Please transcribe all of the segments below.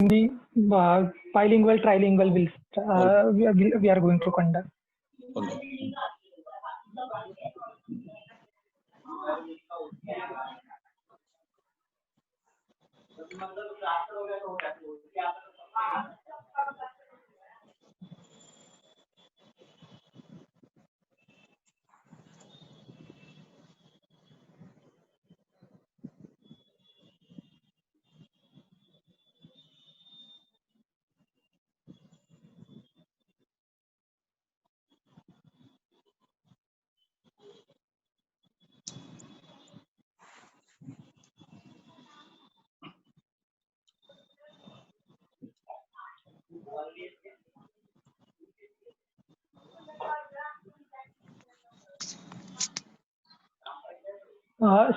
Hindi, bilingual, trilingual we are going to conduct.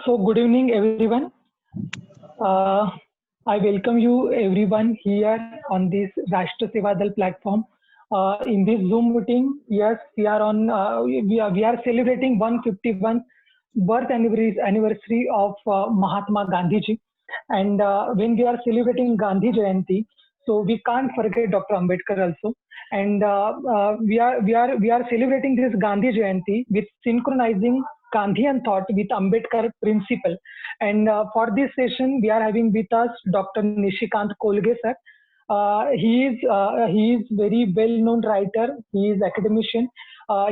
So good evening, everyone. I welcome you everyone here on this Rashtra Seva Dal platform. In this Zoom meeting, yes, we are on. We are celebrating 151 birth anniversary of Mahatma Gandhi ji, and when we are celebrating Gandhi Jayanti, so we can't forget Dr. Ambedkar also. And we are celebrating this Gandhi Jayanti with synchronizing Gandhian thought with Ambedkar principle. And for this session, we are having with us Dr. Nishikant Kolge sir. He is very well-known writer. He is academician.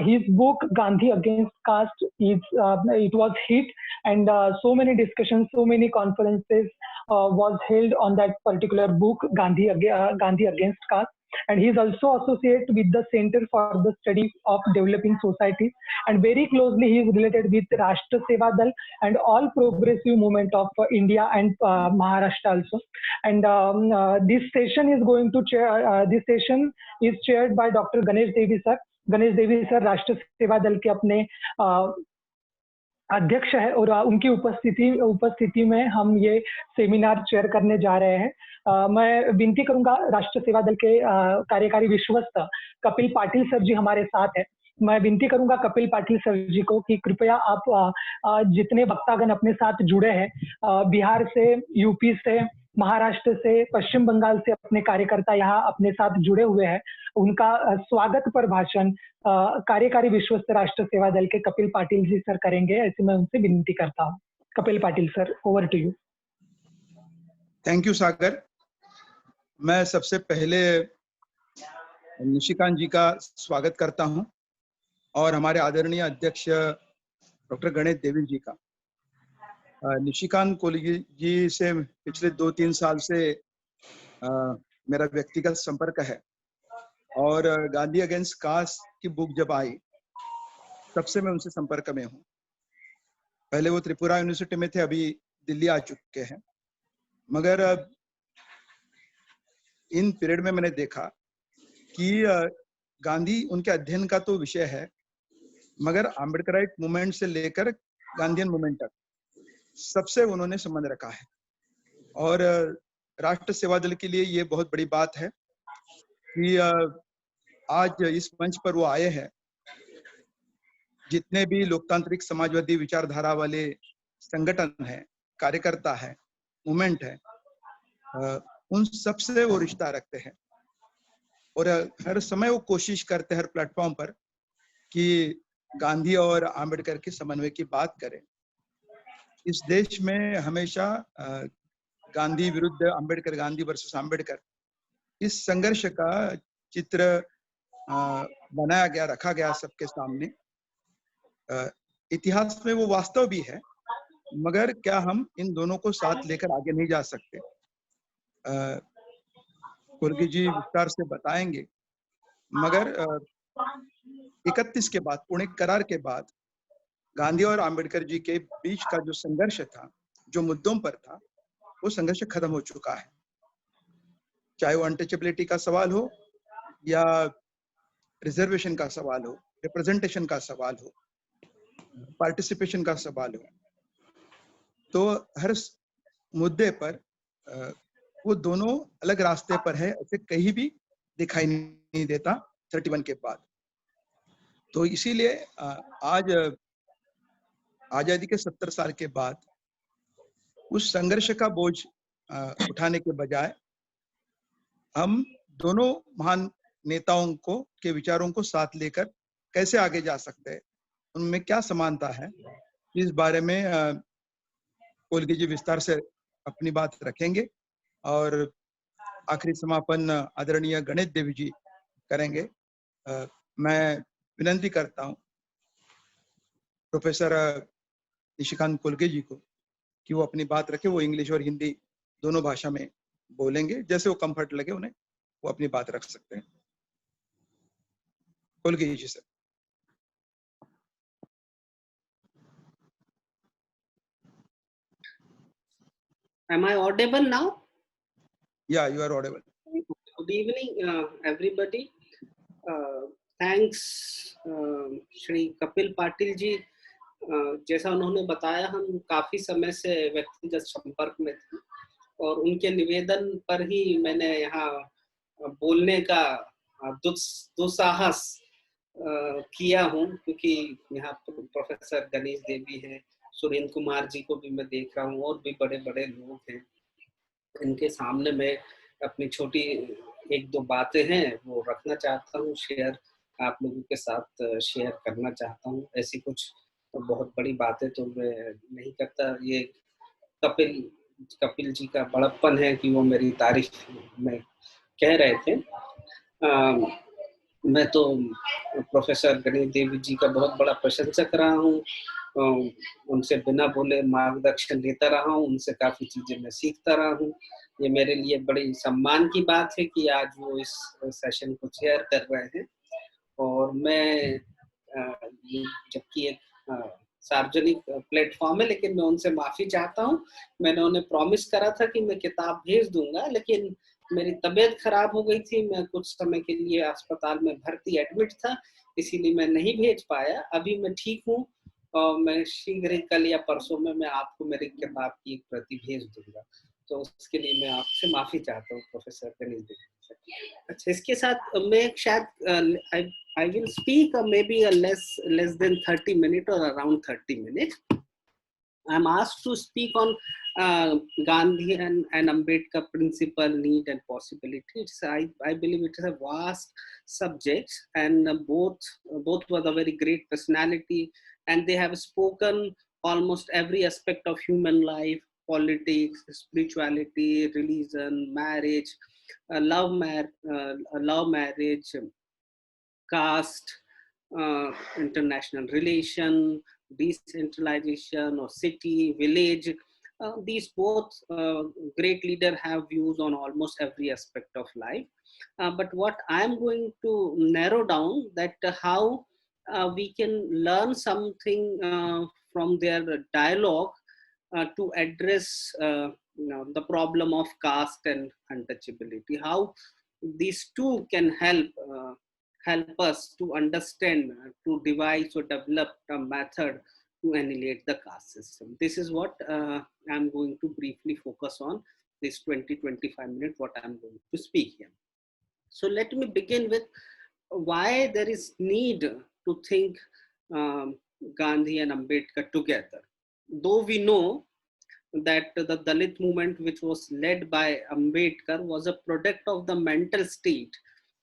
His book Gandhi Against Caste it was hit, and so many discussions, so many conferences was held on that particular book Gandhi Against Caste. And he is also associated with the Center for the Study of Developing Societies, and very closely he is related with Rashtra Seva Dal and all progressive movement of India and Maharashtra also. And this session is going to this session is chaired by Dr. Ganesh Devi sir. Ganesh Devi sir Rashtra Seva दल के अपने अध्यक्ष है, और उनकी उपस्थिति में हम ये सेमिनार चेयर करने जा रहे हैं। मैं विनती करूंगा, राष्ट्र सेवा दल के कार्यकारी विश्वस्त कपिल पाटिल सर जी हमारे साथ है। मैं विनती करूंगा कपिल पाटिल सर जी को कि कृपया आप जितने वक्तागण अपने साथ जुड़े हैं, बिहार से, यूपी से, महाराष्ट्र से, पश्चिम बंगाल से अपने कार्यकर्ता यहाँ अपने साथ जुड़े हुए हैं, उनका स्वागत पर भाषण कार्यकारी विश्वस्त राष्ट्र सेवा दल के कपिल पाटिल जी सर करेंगे। ऐसे मैं उनसे विनती करता हूँ। Kapil Patil sir, over to you. Thank you Sagar. मैं सबसे पहले निशिकांत जी का स्वागत करता हूं और हमारे आदरणीय अध्यक्ष डॉक्टर गणेश देवी जी का। निशिकांत कोलगी जी से पिछले 2-3 साल से मेरा व्यक्तिगत संपर्क है, और गांधी अगेंस्ट कास्ट की बुक जब आई तब से मैं उनसे संपर्क में हूँ। पहले वो त्रिपुरा यूनिवर्सिटी में थे, अभी दिल्ली आ चुके हैं। मगर इन पीरियड में मैंने देखा कि गांधी उनके अध्ययन का तो विषय है, मगर आम्बेडकराइट मूवमेंट से लेकर गांधीयन मूवमेंट तक सबसे उन्होंने संबंध रखा है। और राष्ट्र सेवा दल के लिए ये बहुत बड़ी बात है कि आज इस मंच पर वो आए हैं। जितने भी लोकतांत्रिक समाजवादी विचारधारा वाले संगठन हैं, कार्यकर्ता है, मूवमेंट है, उन सबसे वो रिश्ता रखते हैं, और हर समय वो कोशिश करते हैं हर प्लेटफॉर्म पर कि गांधी और आम्बेडकर के समन्वय की बात करें। इस देश में हमेशा गांधी विरुद्ध आम्बेडकर, गांधी वर्सेस आम्बेडकर, इस संघर्ष का चित्र बनाया गया, रखा गया सबके सामने। इतिहास में वो वास्तव भी है, मगर क्या हम इन दोनों को साथ लेकर आगे नहीं जा सकते? कुर्गी जी विस्तार से बताएंगे, मगर 31 के बाद, पुणे करार के बाद गांधी और आम्बेडकर जी के बीच का जो संघर्ष था, जो मुद्दों पर था, वो संघर्ष खत्म हो चुका है। चाहे वो अनटचेबिलिटी का सवाल हो या रिजर्वेशन का सवाल हो, रिप्रेजेंटेशन का सवाल हो, पार्टिसिपेशन का सवाल हो, तो हर मुद्दे पर वो दोनों अलग रास्ते पर है, ऐसे कहीं भी दिखाई नहीं देता 31 के बाद। तो इसीलिए आज आजादी के 70 साल के बाद उस संघर्ष का बोझ उठाने के बजाय हम दोनों महान नेताओं को के विचारों को साथ लेकर कैसे आगे जा सकते हैं, उनमें क्या समानता है, इस बारे में कोलगे जी विस्तार से अपनी बात रखेंगे और आखिरी समापन आदरणीय गणेश देवी जी करेंगे। मैं विनंती करता हूँ प्रोफेसर निशिकांत कोलगे जी को कि वो अपनी बात रखे। वो इंग्लिश और हिंदी दोनों भाषा में बोलेंगे, जैसे वो कंफर्ट लगे उन्हें वो अपनी बात रख सकते हैं। कोलगे जी sir. Am I audible now? Yeah, you are audible. Good evening, everybody. Thanks, Shri Kapil Patil ji. जैसा उन्होंने बताया, हम काफी समय से व्यक्तिगत संपर्क में थे और उनके निवेदन पर ही मैंने यहाँ बोलने का दुस्साहस किया हूँ, क्योंकि यहाँ प्रोफेसर गणेश देवी है, सुरेंद्र कुमार जी को भी मैं देख रहा हूँ और भी बड़े बड़े लोग हैं। इनके सामने मैं अपनी छोटी एक दो बातें हैं वो रखना चाहता हूँ, शेयर आप लोगों के साथ शेयर करना चाहता हूँ। ऐसी कुछ तो बहुत बड़ी बातें तो मैं नहीं करता। ये कपिल जी का बड़प्पन है कि वो मेरी तारीफ में कह रहे थे। मैं तो प्रोफेसर गणेश देवी जी का बहुत बड़ा प्रशंसक रहा हूँ, उनसे बिना बोले मार्गदर्शन लेता रहा हूँ, उनसे काफ़ी चीज़ें मैं सीखता रहा हूँ। ये मेरे लिए बड़ी सम्मान की बात है कि आज वो इस सेशन को चेयर कर रहे हैं। और मैं जबकि एक सार्वजनिक प्लेटफॉर्म है, लेकिन मैं उनसे माफ़ी चाहता हूँ। मैंने उन्हें प्रॉमिस करा था कि मैं किताब भेज दूंगा, लेकिन मेरी तबीयत खराब हो गई थी, मैं कुछ समय के लिए अस्पताल में भर्ती एडमिट था, इसीलिए मैं नहीं भेज पाया। अभी मैं ठीक हूँ और मैं शीघ्र ही कल या परसों में मैं आपको मेरी किताब की एक प्रति भेज दूंगा। तो उसके लिए मैं आपसे माफ़ी चाहता हूँ प्रोफेसर गणेश देवी। अच्छा, इसके साथ मैं शायद I will speak maybe a less than 30 minutes or around 30 minutes. I'm asked to speak on Gandhi and Ambedkar principle, need and possibilities. I believe it is a vast subject, and both were the very great personality, and they have spoken almost every aspect of human life: politics, spirituality, religion, marriage, love marriage, caste, international relation, decentralization or city, village. These both great leaders have views on almost every aspect of life. But what I'm going to narrow down that how we can learn something from their dialogue to address the problem of caste and untouchability. How these two can help us to understand, to devise or develop a method to annihilate the caste system. This is what I'm going to briefly focus on this 20-25 minutes, what I'm going to speak here. So let me begin with why there is need to think Gandhi and Ambedkar together. Though we know that the Dalit movement, which was led by Ambedkar, was a product of the mental state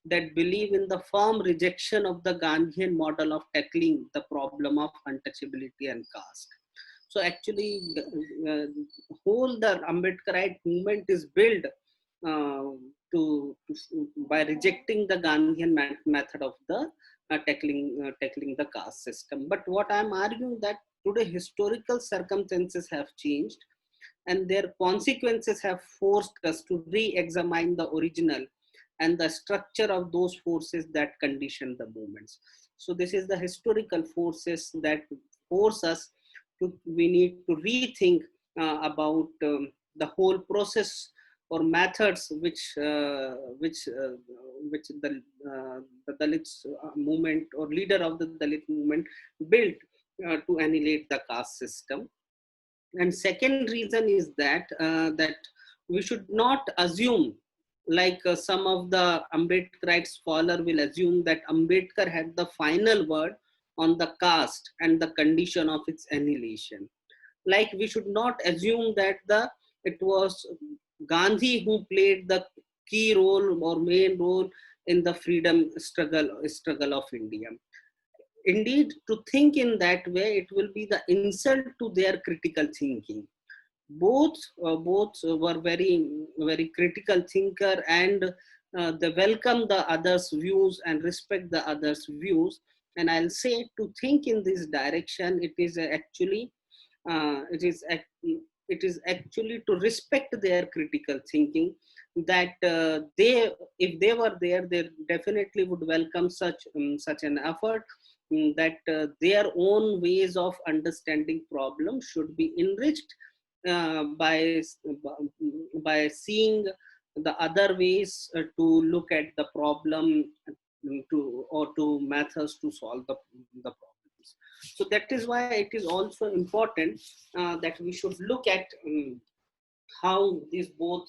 that believe in the firm rejection of the Gandhian model of tackling the problem of untouchability and caste. So actually, whole the Ambedkarite movement is built by rejecting the Gandhian method of the tackling the caste system. But what I'm arguing that today historical circumstances have changed, and their consequences have forced us to re-examine the original and the structure of those forces that condition the movements. So this is the historical forces that force us to, we need to rethink about the whole process or methods which the Dalit movement or leader of the Dalit movement built to annihilate the caste system. And second reason is that we should not assume, like some of the Ambedkarite scholar will assume, that Ambedkar had the final word on the caste and the condition of its annihilation. Like we should not assume that it was Gandhi who played the key role or main role in the freedom struggle of India. Indeed, to think in that way, it will be the insult to their critical thinking. Both were very critical thinker, and they welcome the others' views and respect the others' views. And I'll say, to think in this direction, it is actually it is it is actually to respect their critical thinking, that they, if they were there, they definitely would welcome such an effort, that their own ways of understanding problems should be enriched by seeing the other ways to look at the problem, to methods to solve the problems. So that is why it is also important that we should look at how these both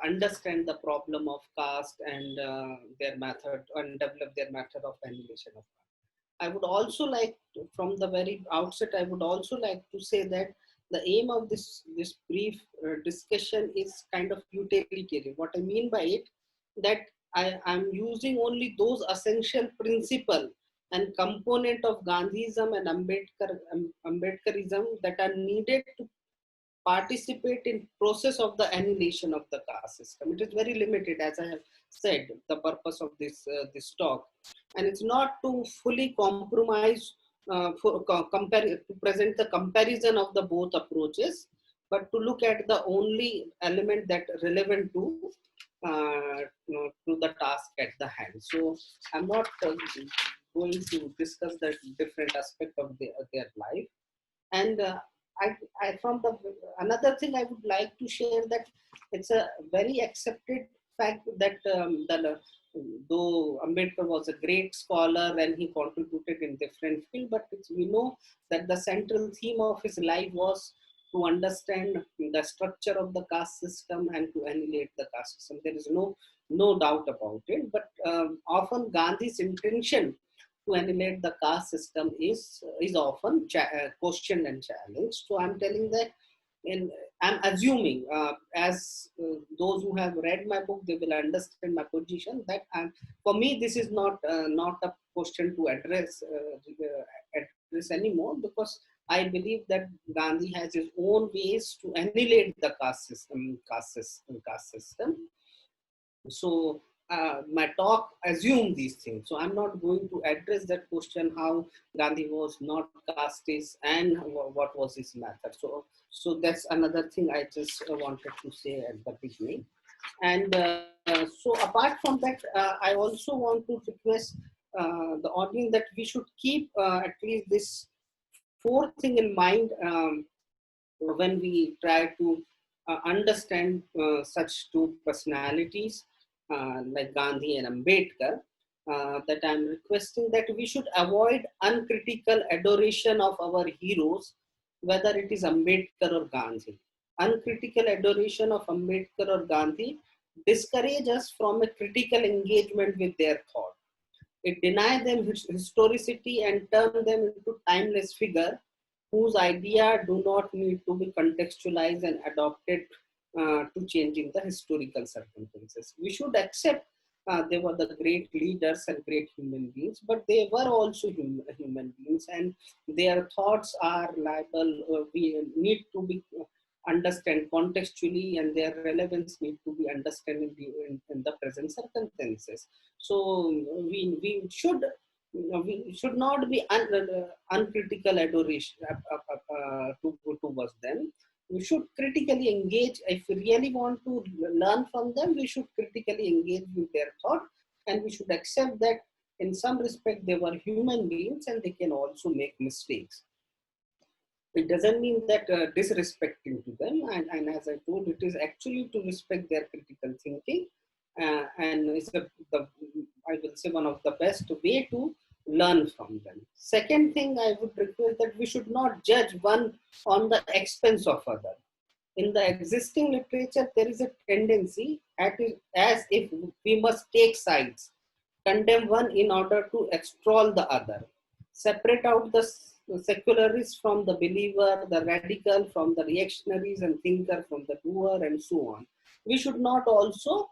understand the problem of caste and their method, and develop their method of annihilation of caste. I would also like to, from the very outset, I would also like to say that the aim of this brief discussion is kind of utilitarian. What I mean by it, that I am using only those essential principle and component of Gandhism and Ambedkarism that are needed to participate in process of the annihilation of the caste system. It is very limited, as I have said, the purpose of this talk, and it's not to fully compromise to present the comparison of the both approaches, but to look at the only element that relevant to the task at the hand. So I'm not going to discuss the different aspect of their life. And from the another thing I would like to share, that it's a very accepted fact that though Ambedkar was a great scholar and he contributed in different fields, but we know that the central theme of his life was to understand the structure of the caste system and to annihilate the caste system. There is no doubt about it. But often Gandhi's intention to annihilate the caste system is often questioned and challenged. So I'm telling that, and I'm assuming, as those who have read my book, they will understand my position, that for me this is not a question to address anymore, because I believe that Gandhi has his own ways to annihilate the caste system. So my talk assumed these things. So I'm not going to address that question, how Gandhi was not casteist and what was his method. So that's another thing I just wanted to say at the beginning. And so apart from that, I also want to request the audience that we should keep at least this fourth thing in mind when we try to understand such two personalities like Gandhi and Ambedkar, that I'm requesting that we should avoid uncritical adoration of our heroes, whether it is Ambedkar or Gandhi. Uncritical adoration of Ambedkar or Gandhi discourage us from a critical engagement with their thought. It denies them historicity and turn them into timeless figure whose idea do not need to be contextualized and adopted to changing the historical circumstances. We should accept they were the great leaders and great human beings, but they were also human beings, and their thoughts are liable. We need to be understand contextually, and their relevance need to be understood in the present circumstances. So we should not be uncritical adoration towards them. We should critically engage. If we really want to learn from them, we should critically engage with their thought, and we should accept that in some respect they were human beings and they can also make mistakes. It doesn't mean that disrespecting to them, and as I told, it is actually to respect their critical thinking, and it's I will say one of the best way to learn from them. Second thing I would request, that we should not judge one on the expense of other. In the existing literature, there is a tendency as if we must take sides, condemn one in order to extol the other, separate out the secularists from the believer, the radical from the reactionaries, and thinker from the doer, and so on. we should not also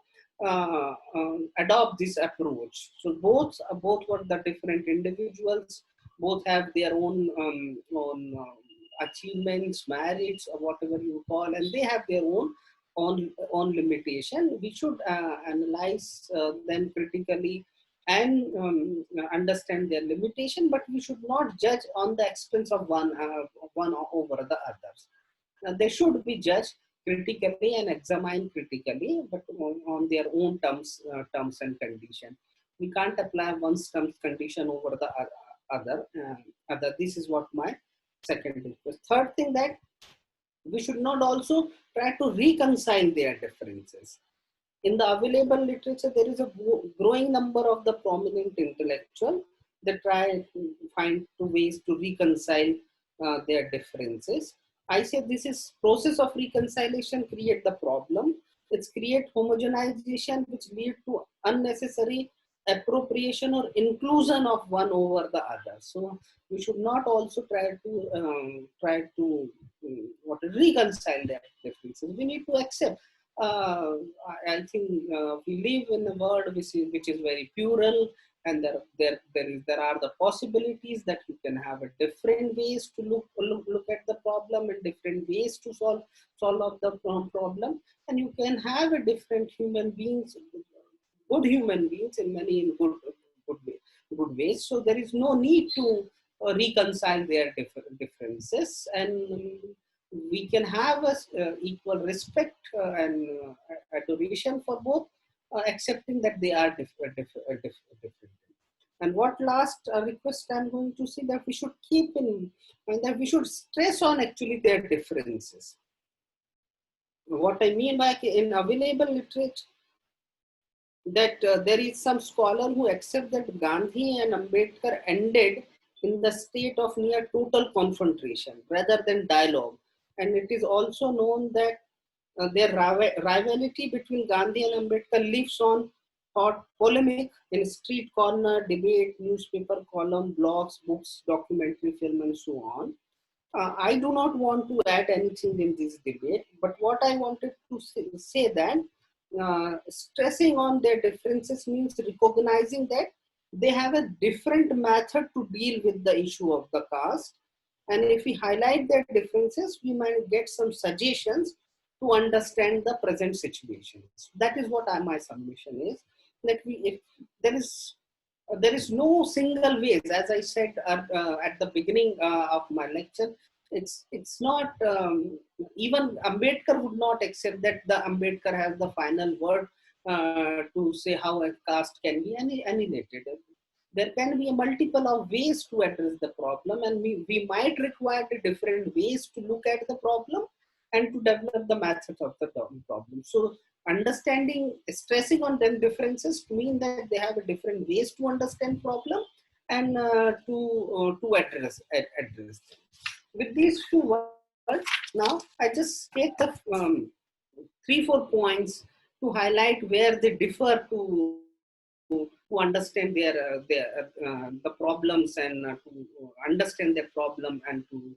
adopt this approach. So both were the different individuals, both have their own achievements, merits, or whatever you call, and they have their own limitation. We should analyze them critically and understand their limitation, but we should not judge on the expense of one over the others. They should be judged critically and examined critically, but on their own terms and condition. We can't apply one's terms condition over the other. This is what my second request. Third thing, that we should not also try to reconcile their differences. In the available literature, there is a growing number of the prominent intellectuals that try to find two ways to reconcile their differences. I say this is process of reconciliation create the problem. It's create homogenization, which lead to unnecessary appropriation or inclusion of one over the other. So we should not also try to reconcile their differences. We need to accept. I think we live in a world which is very plural, and there are the possibilities that you can have a different ways to look at the problem and different ways to solve the problem, and you can have a different human beings, good human beings in many good ways. So there is no need to reconcile their differences, and we can have a equal respect and adoration for both, accepting that they are different. And what last request I'm going to say, that we should keep in mind that we should stress on actually their differences. What I mean by in available literature, that there is some scholar who accept that Gandhi and Ambedkar ended in the state of near total confrontation rather than dialogue. And it is also known that their rivalry between Gandhi and Ambedkar lives on hot polemic in street corner, debate, newspaper column, blogs, books, documentary film, and so on. I do not want to add anything in this debate, but what I wanted to say that stressing on their differences means recognizing that they have a different method to deal with the issue of the caste. And if we highlight their differences, we might get some suggestions to understand the present situations. That is what my submission is. That if there is no single ways, as I said at the beginning of my lecture. It's not even Ambedkar would not accept that the Ambedkar has the final word to say how a caste can be annihilated. There can be a multiple of ways to address the problem, and we might require the different ways to look at the problem and to develop the methods of the problem. So understanding, stressing on them differences to mean that they have a different ways to understand problem and to address them. With these few words, now I just take the 3-4 points to highlight where they differ to understand the problems and to understand their problem and to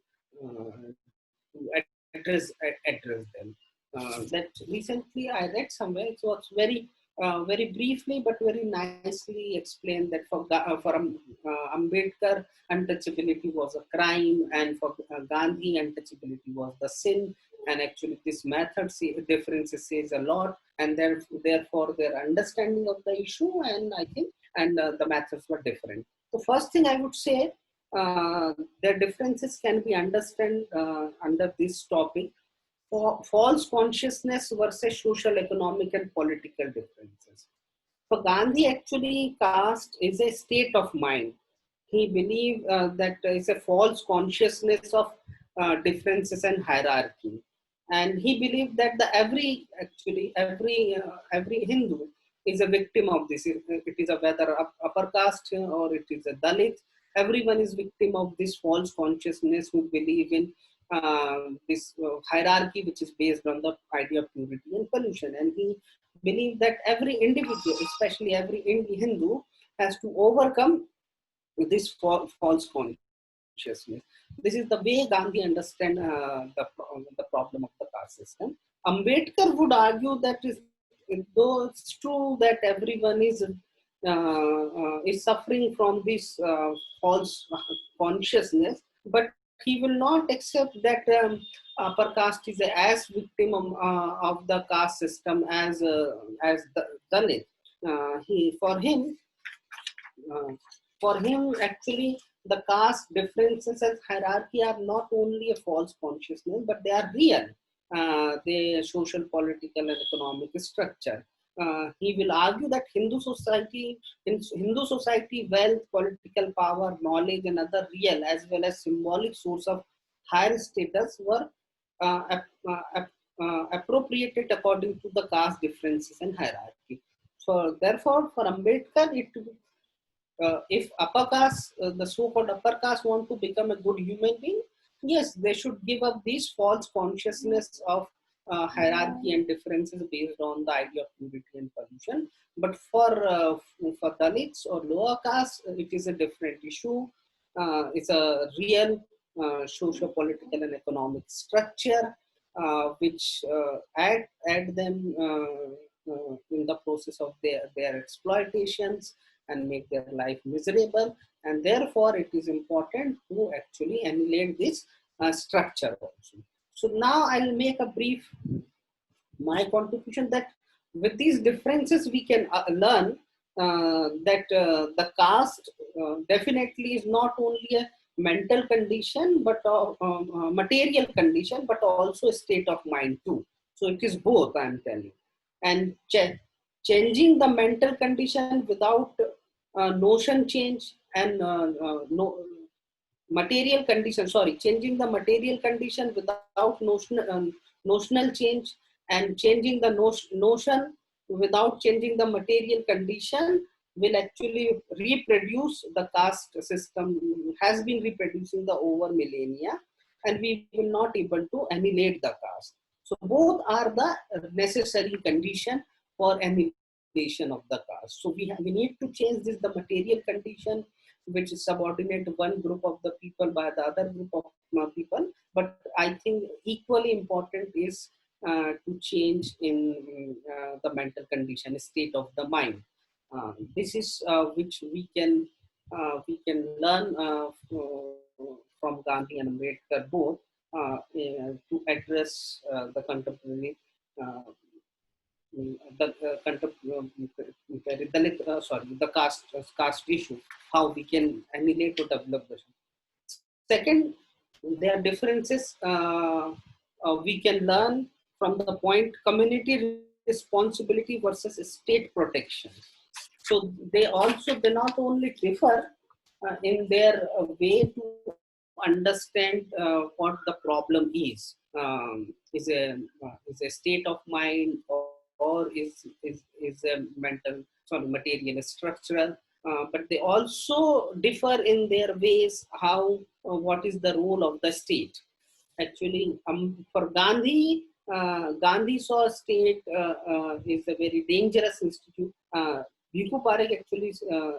address them. That recently I read somewhere, it was very briefly but very nicely explained that for Ambedkar, untouchability was a crime, and for Gandhi, untouchability was the sin. And actually this method differences says a lot, and therefore their understanding of the issue and I think the methods were different. So first thing I would say, their differences can be understood under this topic: false consciousness versus social, economic, and political differences. For Gandhi, actually, caste is a state of mind. He believed that it's a false consciousness of differences and hierarchy, and he believed that every Hindu is a victim of this. It is a whether upper caste or it is a Dalit. Everyone is victim of this false consciousness who believe in this hierarchy, which is based on the idea of purity and pollution. And he believed that every individual, especially every Hindu, has to overcome this false consciousness. This is the way Gandhi understand the problem of the caste system. Ambedkar would argue that though it's true that everyone is suffering from this false consciousness, but he will not accept that upper caste is as victim of the caste system as the Dalit. He uh, for him actually the caste differences and hierarchy are not only a false consciousness, but they are real. The social, political, and economic structure. He will argue that in Hindu society, wealth, political power, knowledge, and other real as well as symbolic source of higher status were appropriated according to the caste differences and hierarchy. So, therefore, for Ambedkar, if upper caste, the so-called upper caste, want to become a good human being, yes, they should give up these false consciousness of hierarchy and differences based on the idea of purity and pollution. But for Dalits or lower caste, it is a different issue. It's a real socio-political and economic structure which add them in the process of their exploitations and make their life miserable, and therefore it is important to actually annihilate this structure also. So now I'll make a brief my contribution that with these differences we can learn that the caste definitely is not only a mental condition but material condition, but also a state of mind too. So it is both, I am telling. And changing the mental condition without notion change and no material condition, sorry, changing the material condition without notional change, and changing the notion without changing the material condition will actually reproduce the caste system, has been reproducing the over millennia, and we will not able to annihilate the caste. So both are the necessary condition for annihilation of the caste. So we need to change this, the material condition, which is subordinate one group of the people by the other group of people. But I think equally important is to change in the mental condition, state of the mind. This is which we can learn from Gandhi and Ambedkar both to address the contemporary the caste issue, how we can annihilate or develop the. Second, there are differences we can learn from the point community responsibility versus state protection. So they not only differ in their way to understand what the problem is a state of mind, or is a mental, sorry, material structural, but they also differ in their ways how what is the role of the state. Actually, for Gandhi, Gandhi saw state is a very dangerous institute. Bhikkhu Parekh actually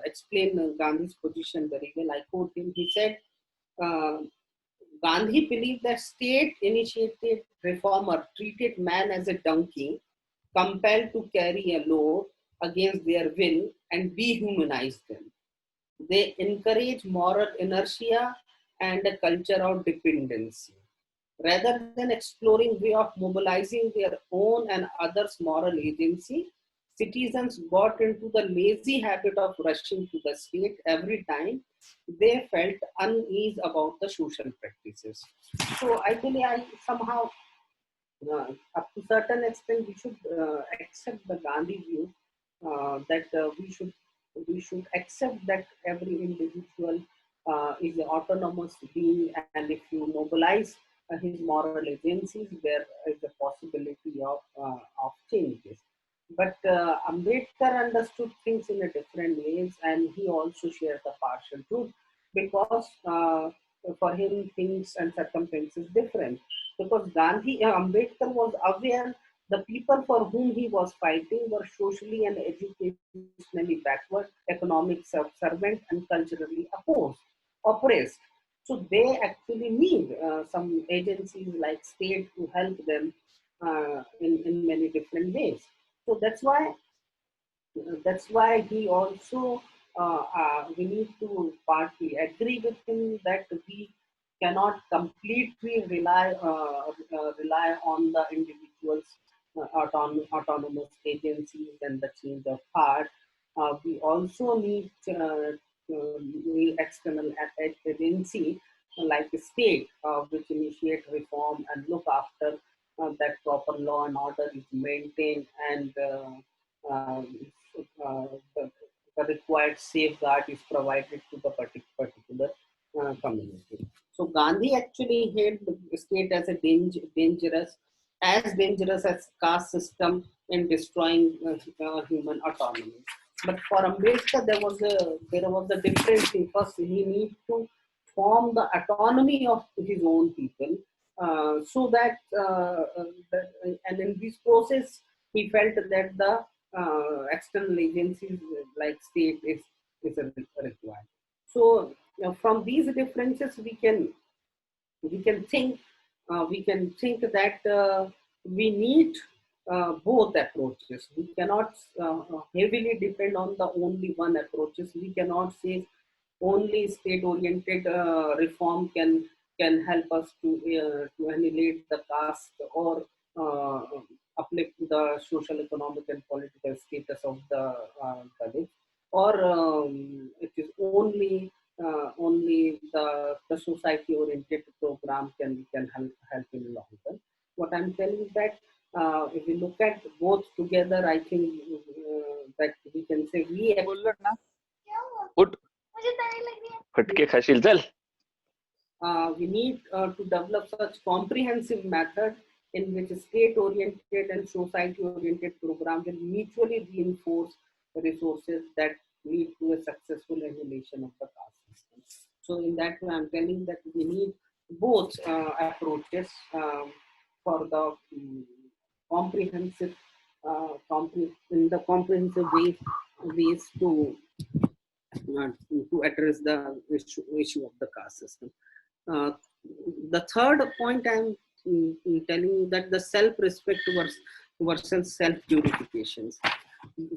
explained Gandhi's position very well. I quote him. He said, uh, Gandhi believed that state-initiated reformer treated man as a donkey, compelled to carry a load against their will, and dehumanized them. They encourage moral inertia and a culture of dependency. Rather than exploring way of mobilizing their own and others' moral agency, citizens got into the lazy habit of rushing to the state every time they felt unease about the social practices. So I believe I somehow, up to certain extent, we should accept the Gandhi view that we should accept that every individual is an autonomous being, and if you mobilize his moral agencies, there is a possibility of changes. But Ambedkar understood things in a different ways, and he also shared the partial truth because for him things and circumstances different. Because Ambedkar was aware the people for whom he was fighting were socially and educationally backward, economic subservient, and culturally oppressed. So they actually need some agencies like state to help them in many different ways. So that's why he also we need to partly agree with him that we cannot completely rely on the individual's autonomous agencies and the change of heart. We also need external agency like the state, which initiate reform and look after that proper law and order is maintained, and the, the required safeguard is provided to the particular community. So Gandhi actually hailed the state as a dangerous as caste system in destroying human autonomy. But for Ambedkar, there was a different thing. First, he needs to form the autonomy of his own people, so and in this process, he felt that the external agencies like state is required. So from these differences, we can think that we need both approaches. We cannot heavily depend on the only one approaches. We cannot say only state-oriented reform can help us to annihilate the caste or uh, uplift the social, economic, and political status of the Dalits, or it is only the society-oriented program can help in the long term. What I'm telling is that if we look at both together, I think that we can say बोललो ना उठ फटके खाशील चल we need to develop such comprehensive method in which state-oriented and society-oriented program will mutually reinforce the resources that lead to a successful annihilation of the caste system. So in that way, I'm telling that we need both approaches for the comprehensive, in the comprehensive ways to address the issue of the caste system. The third point I'm telling you that the self-respect versus self-purifications.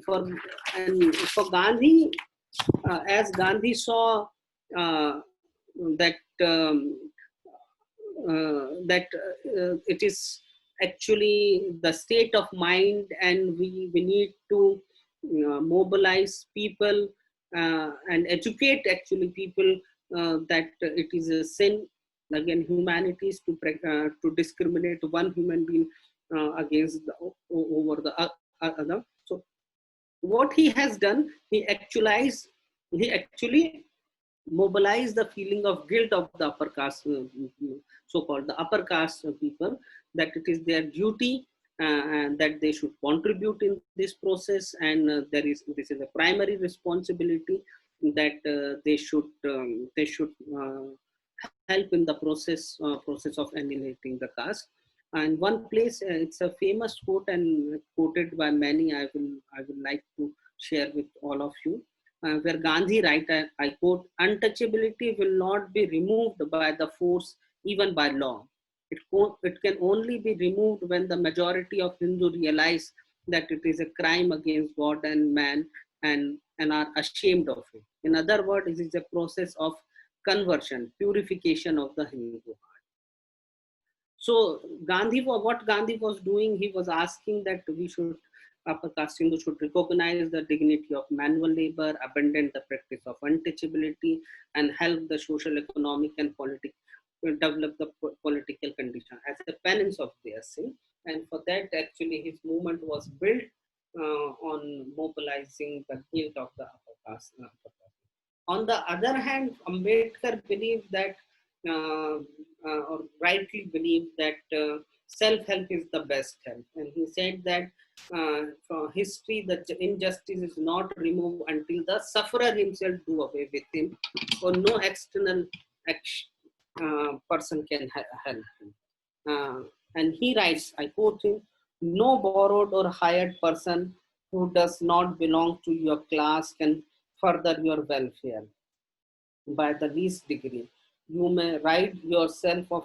For Gandhi, as Gandhi saw that it is actually the state of mind, and we need to mobilize people and educate actually people that it is a sin against humanities to discriminate one human being over the other. So what he has done, he actually mobilized the feeling of guilt of the upper caste, so-called the upper caste people, that it is their duty and that they should contribute in this process, and this is a primary responsibility that they should help in the process of annihilating the caste. And one place, it's a famous quote and quoted by many. I will like to share with all of you, where Gandhi writes, I quote, "Untouchability will not be removed by the force, even by law. It can only be removed when the majority of Hindus realize that it is a crime against God and man, and are ashamed of it." In other words, it is a process of conversion, purification of the Hindu heart. So what Gandhi was doing, he was asking that upper caste Hindus should recognize the dignity of manual labor, abandon the practice of untouchability, and help the social, economic, and develop the political condition as a penance of their sin. And for that, actually, his movement was built on mobilizing the guilt of the upper caste. On the other hand, Ambedkar believed that, or rightly believed that self-help is the best help. And he said that from history, the injustice is not removed until the sufferer himself do away with him, or no external person can help him. And he writes, I quote him, "No borrowed or hired person who does not belong to your class can further your welfare by the least degree. you may rid yourself of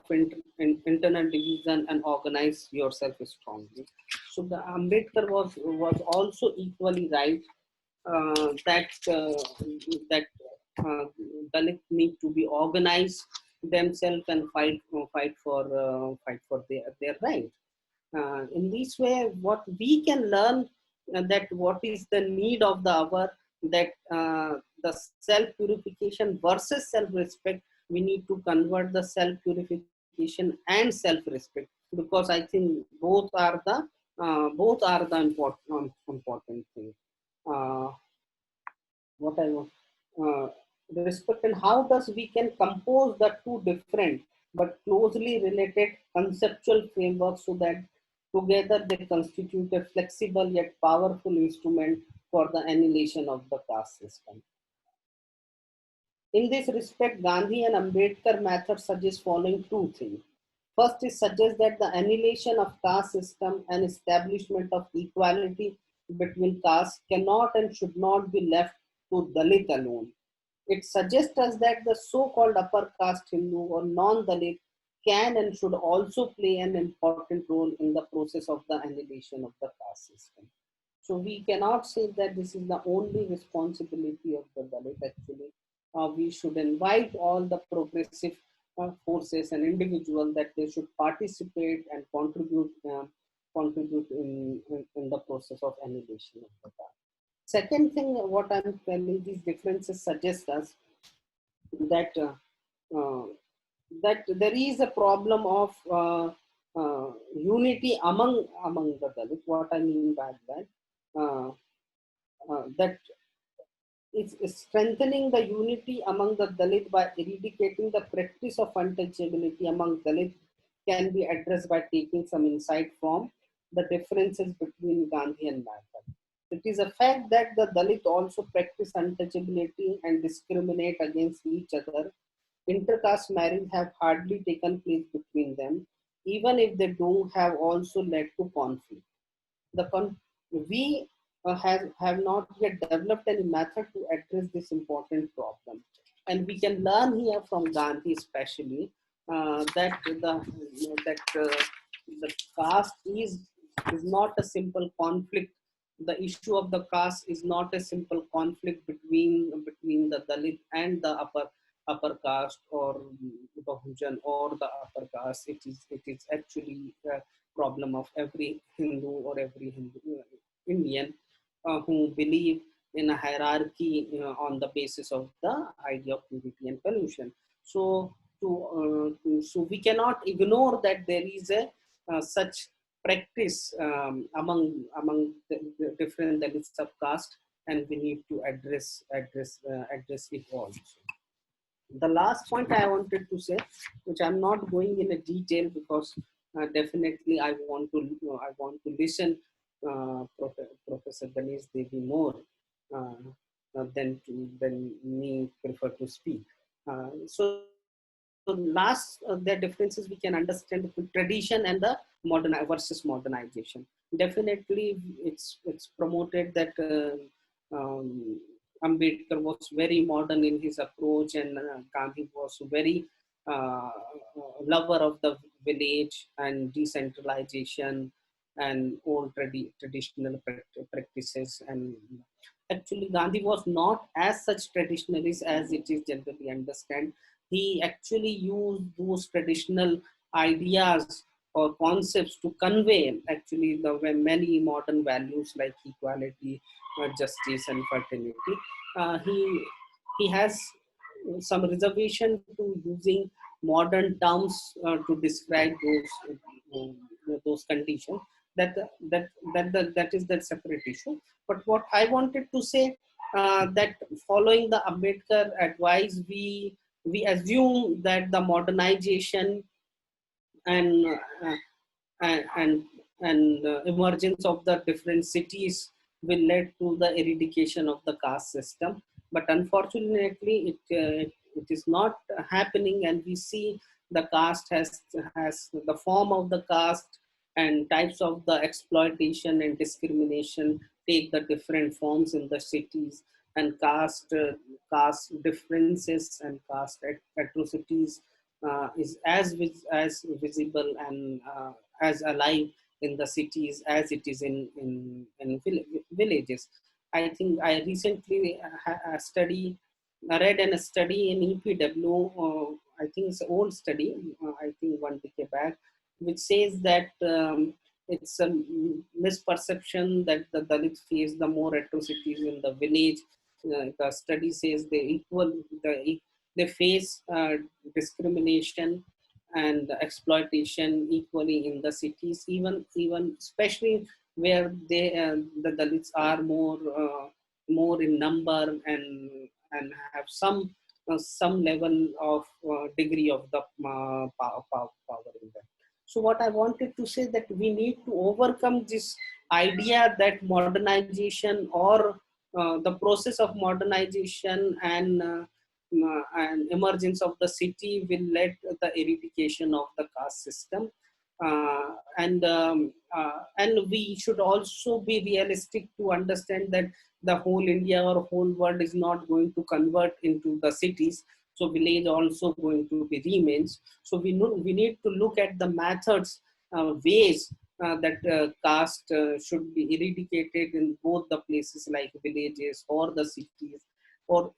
internal division and organize yourself strongly. So the Ambedkar was also equally right that Dalit need to be organized themselves and fight for their right. In this way, what we can learn that what is the need of the hour, that the self purification versus self respect, we need to convert the self purification and self respect, because I think both are the important thing. Uh, what I want respect, and how does we can compose the two different but closely related conceptual frameworks so that together they constitute a flexible yet powerful instrument for the annihilation of the caste system. In this respect, Gandhi and Ambedkar method suggest following two things. First, it suggests that the annihilation of caste system and establishment of equality between castes cannot and should not be left to Dalit alone. It suggests us that the so-called upper caste Hindu or non-Dalit can and should also play an important role in the process of the annihilation of the caste system. So we cannot say that this is the only responsibility of the Dalit. Actually, we should invite all the progressive forces and individuals that they should participate and contribute in the process of annihilation of the caste. Second thing, what I'm telling, these differences suggest us that uh, that there is a problem of unity among the Dalit. What I mean by that, that is strengthening the unity among the Dalit by eradicating the practice of untouchability among Dalit can be addressed by taking some insight from the differences between Gandhi and Mehta. It is a fact that the Dalit also practice untouchability and discriminate against each other. Intercaste marriage have hardly taken place between them, even if they do have also led to conflict. We have not yet developed any method to address this important problem. And we can learn here from Gandhi especially the caste is not a simple conflict. The issue of the caste is not a simple conflict between the Dalit and the upper caste or Bahujan or the upper caste. It is actually a problem of every Hindu or every Indian who believe in a hierarchy on the basis of the idea of purity and pollution. So, so we cannot ignore that there is a such practice among the different Dalit subcaste, and we need to address it also. The last point I wanted to say, which I'm not going in a detail because definitely I want to listen Professor Ganesh Devi more than me prefer to speak. So last, the differences we can understand between tradition and the modern versus modernization. Definitely, it's promoted that Ambedkar was very modern in his approach, and Gandhi was very lover of the village and decentralization and old traditional practices. And actually, Gandhi was not as such traditionalist as it is generally understood. He actually used those traditional ideas or concepts to convey actually the many modern values like equality, justice, and fraternity. He has some reservation to using modern terms to describe those conditions. That is that separate issue. But what I wanted to say that following the Ambedkar advice, we assume that the modernization and emergence of the different cities will lead to the eradication of the caste system. But unfortunately, it is not happening, and we see the caste has the form of the caste and types of the exploitation and discrimination take the different forms in the cities, and caste differences and caste atrocities is as visible and as alive in the cities as it is in villages. I think I recently read a study in EPW. I think it's an old study. I think 1 decade back, which says that it's a misperception that the Dalits face the more atrocities in the village. The study says they face discrimination and exploitation equally in the cities, even especially where the Dalits are more in number and have some level of degree of the power in them. So what I wanted to say that we need to overcome this idea that modernization or the process of modernization and emergence of the city will lead to the eradication of the caste system. And we should also be realistic to understand that the whole India or whole world is not going to convert into the cities. So village also going to be remains. So we need to look at the methods, ways that caste should be eradicated in both the places like villages or the cities, or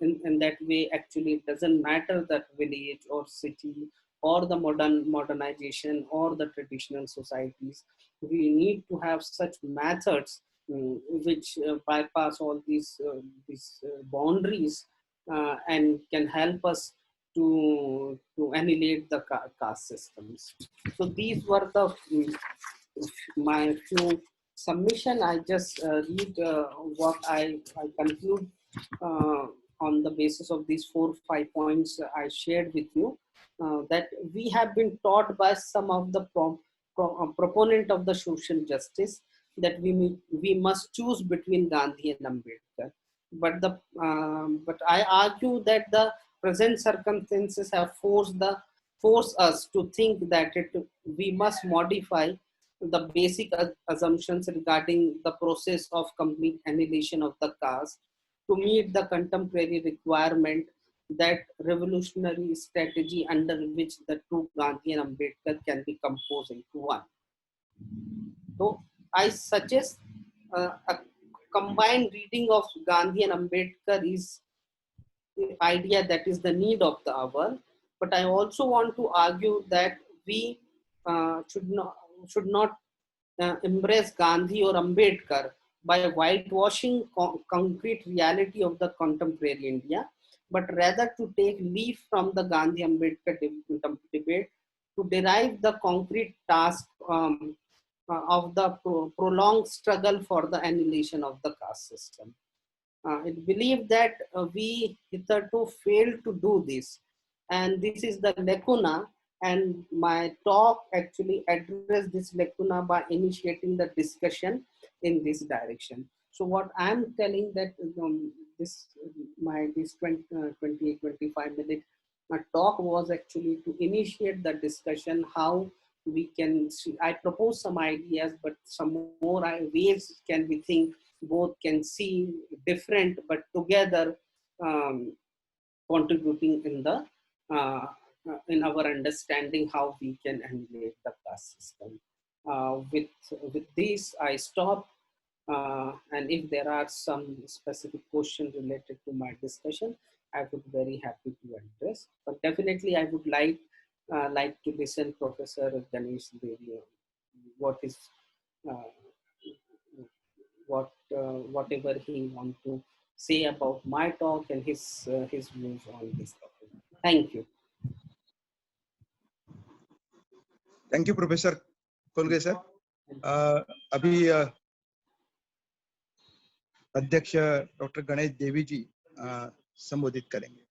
in that way actually it doesn't matter that village or city or the modernization or the traditional societies. We need to have such methods which bypass all these boundaries and can help us to annihilate the caste systems. So these were the my few submission. I just read what I conclude on the basis of these 4 or 5 points I shared with you. That we have been taught by some of the proponent of the social justice that we must choose between Gandhi and Ambedkar. But I argue that the present circumstances have forced us to think that we must modify the basic assumptions regarding the process of complete annihilation of the caste to meet the contemporary requirement that revolutionary strategy under which the two Gandhi and Ambedkar can be composed into one. So I suggest a combined reading of Gandhi and Ambedkar is the idea that is the need of the hour. But I also want to argue that we should not embrace Gandhi or Ambedkar by whitewashing concrete reality of the contemporary India, but rather to take leaf from the Gandhi Ambedkar debate to derive the concrete task of the prolonged struggle for the annihilation of the caste system. I believe that we hitherto failed to do this, and this is the lacuna, and my talk actually addressed this lacuna by initiating the discussion in this direction. So what I'm telling that this 25-minute talk was actually to initiate the discussion how we can see. I propose some ideas, but some more ways can we think both can see different, but together contributing in the in our understanding how we can annihilate the caste system. With this, I stop. And if there are some specific questions related to my discussion, I would be very happy to address. But definitely, I would like to listen Professor Ganesh Devi. Whatever he want to say about my talk and his views on this topic. Thank you. Thank you professor Kolge sir. अभी अध्यक्ष doctor Ganesh Devi जी संबोधित करेंगे.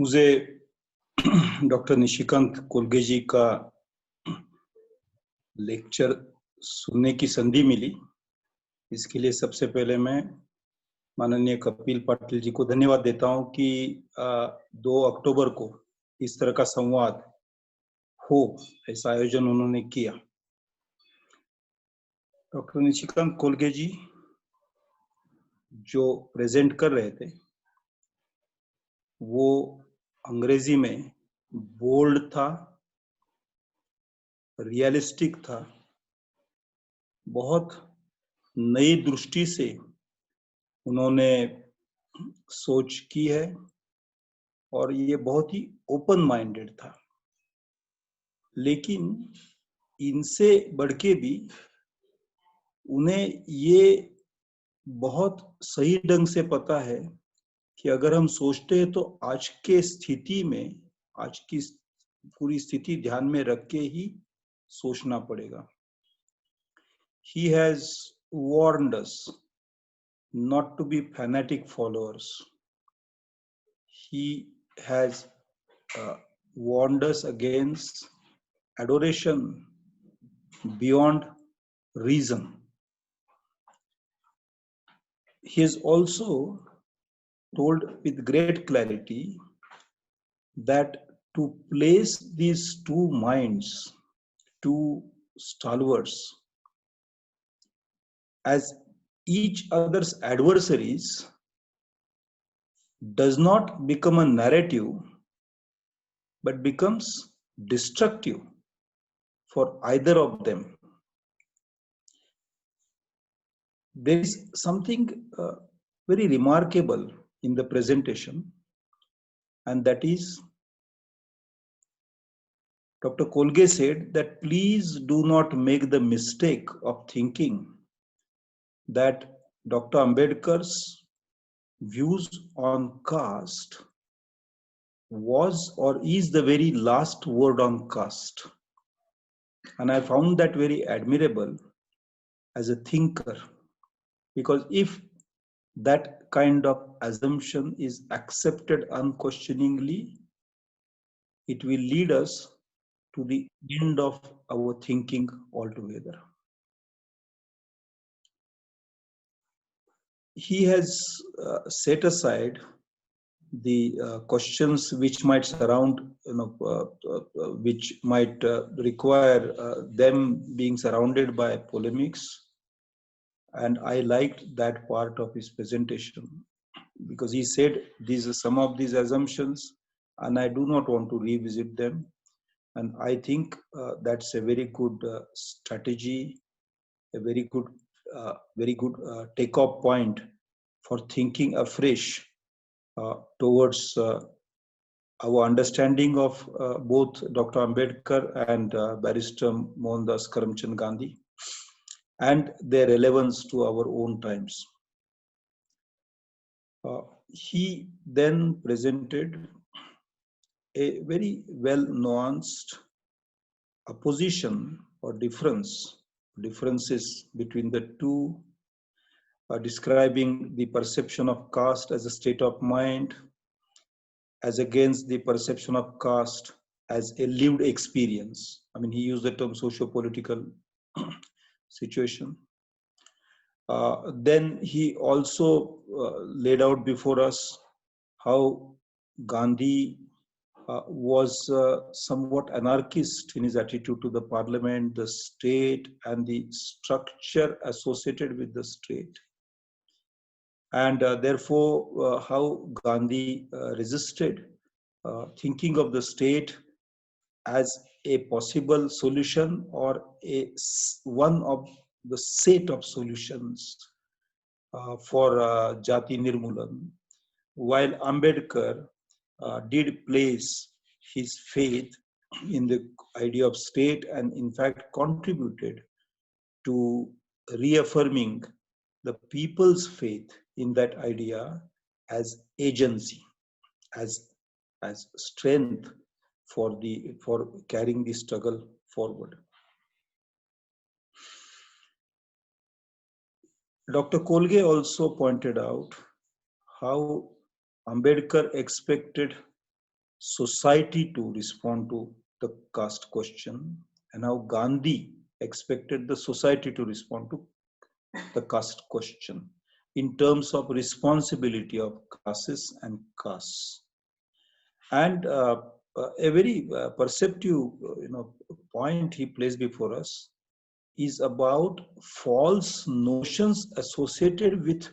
मुझे doctor Nishikant कोलगे जी का lecture सुनने की संधि मिली. इसके लिए सबसे पहले मैं माननीय कपिल पाटिल जी को धन्यवाद देता हूं कि 2 अक्टूबर को इस तरह का संवाद हो, ऐसा आयोजन उन्होंने किया. डॉक्टर निशिकांत कोलगे जी जो प्रेजेंट कर रहे थे वो अंग्रेजी में बोल्ड था, रियलिस्टिक था, बहुत नई दृष्टि से उन्होंने सोच की है और ये बहुत ही ओपन माइंडेड था। लेकिन इनसे बढ़ के भी उन्हें ये बहुत सही ढंग से पता है कि अगर हम सोचते हैं तो आज के स्थिति में, आज की पूरी स्थिति ध्यान में रख के ही सोचना पड़ेगा। He has warned us not to be fanatic followers. He has warned us against adoration beyond reason. He has also told with great clarity that to place these two minds, two stalwarts, as each other's adversaries does not become a narrative but becomes destructive for either of them. There is something very remarkable in the presentation, and that is Dr. Kolge said that please do not make the mistake of thinking that Dr. Ambedkar's views on caste was or is the very last word on caste. And I found that very admirable as a thinker, because if that kind of assumption is accepted unquestioningly, it will lead us to the end of our thinking altogether. He has set aside the questions which might surround, which might require them being surrounded by polemics. And I liked that part of his presentation, because he said these are some of these assumptions and I do not want to revisit them. And I think that's a very good strategy, a very good take-off point for thinking afresh towards our understanding of both Dr. Ambedkar and Barrister Mohandas Karamchand Gandhi and their relevance to our own times. He then presented a very well nuanced opposition or differences between the two, describing the perception of caste as a state of mind as against the perception of caste as a lived experience. I mean, he used the term socio-political situation. Then he also laid out before us how Gandhi was somewhat anarchist in his attitude to the parliament, the state, and the structure associated with the state. And therefore, how Gandhi resisted thinking of the state as a possible solution or one of the set of solutions for Jati Nirmulan, while Ambedkar did place his faith in the idea of state and in fact contributed to reaffirming the people's faith in that idea as agency, as strength for carrying the struggle forward. Dr. Kolge also pointed out how Ambedkar expected society to respond to the caste question and how Gandhi expected the society to respond to the caste question in terms of responsibility of classes and castes. And a very perceptive point he placed before us is about false notions associated with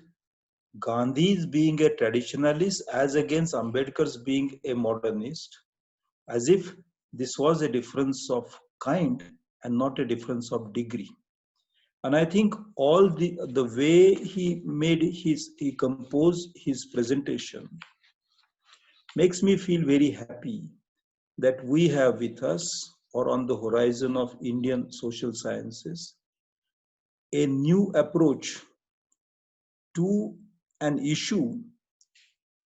Gandhi's being a traditionalist as against Ambedkar's being a modernist, as if this was a difference of kind and not a difference of degree. And I think all the way he composed his presentation makes me feel very happy that we have with us, or on the horizon of Indian social sciences, a new approach to an issue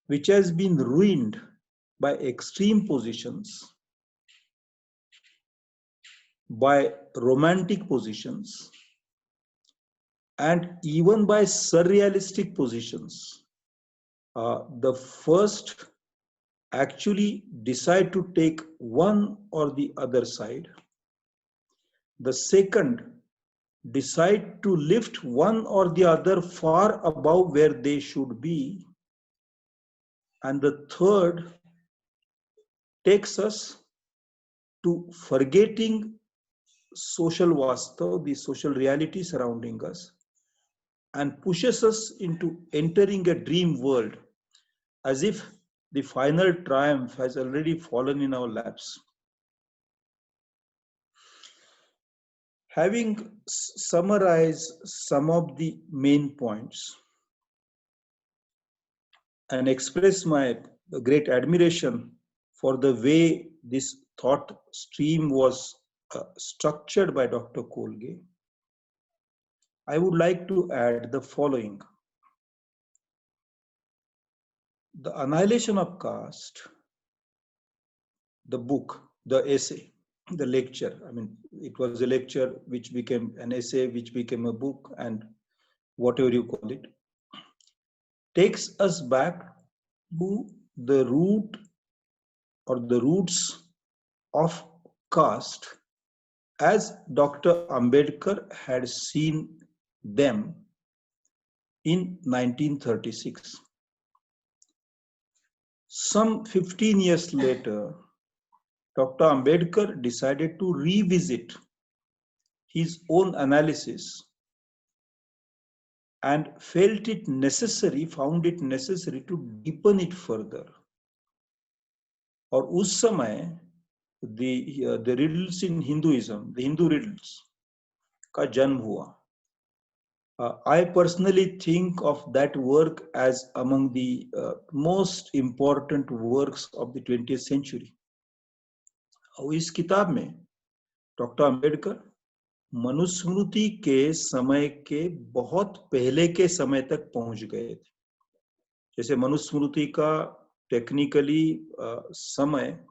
which has been ruined by extreme positions, by romantic positions, and even by surrealistic positions. The first actually decide to take one or the other side. The second decide to lift one or the other far above where they should be. And the third takes us to forgetting social vastav, the social reality surrounding us, and pushes us into entering a dream world as if the final triumph has already fallen in our laps. Having summarized some of the main points and express my great admiration for the way this thought stream was structured by Dr. Kolge, I would like to add the following. The Annihilation of Caste, the book, the essay, the lecture, I mean, it was a lecture which became an essay, which became a book, and whatever you call it, takes us back to the root or the roots of caste as Dr. Ambedkar had seen them in 1936. Some 15 years later, Dr. Ambedkar decided to revisit his own analysis and found it necessary to deepen it further. और उस समय the riddles in Hinduism, the Hindu riddles का जन्म हुआ. I personally think of that work as among the most important works of the 20th century. और इस किताब में डॉक्टर अंबेडकर मनुस्मृति के समय के बहुत पहले के समय तक पहुंच गए थे. जैसे मनुस्मृति का टेक्निकली समय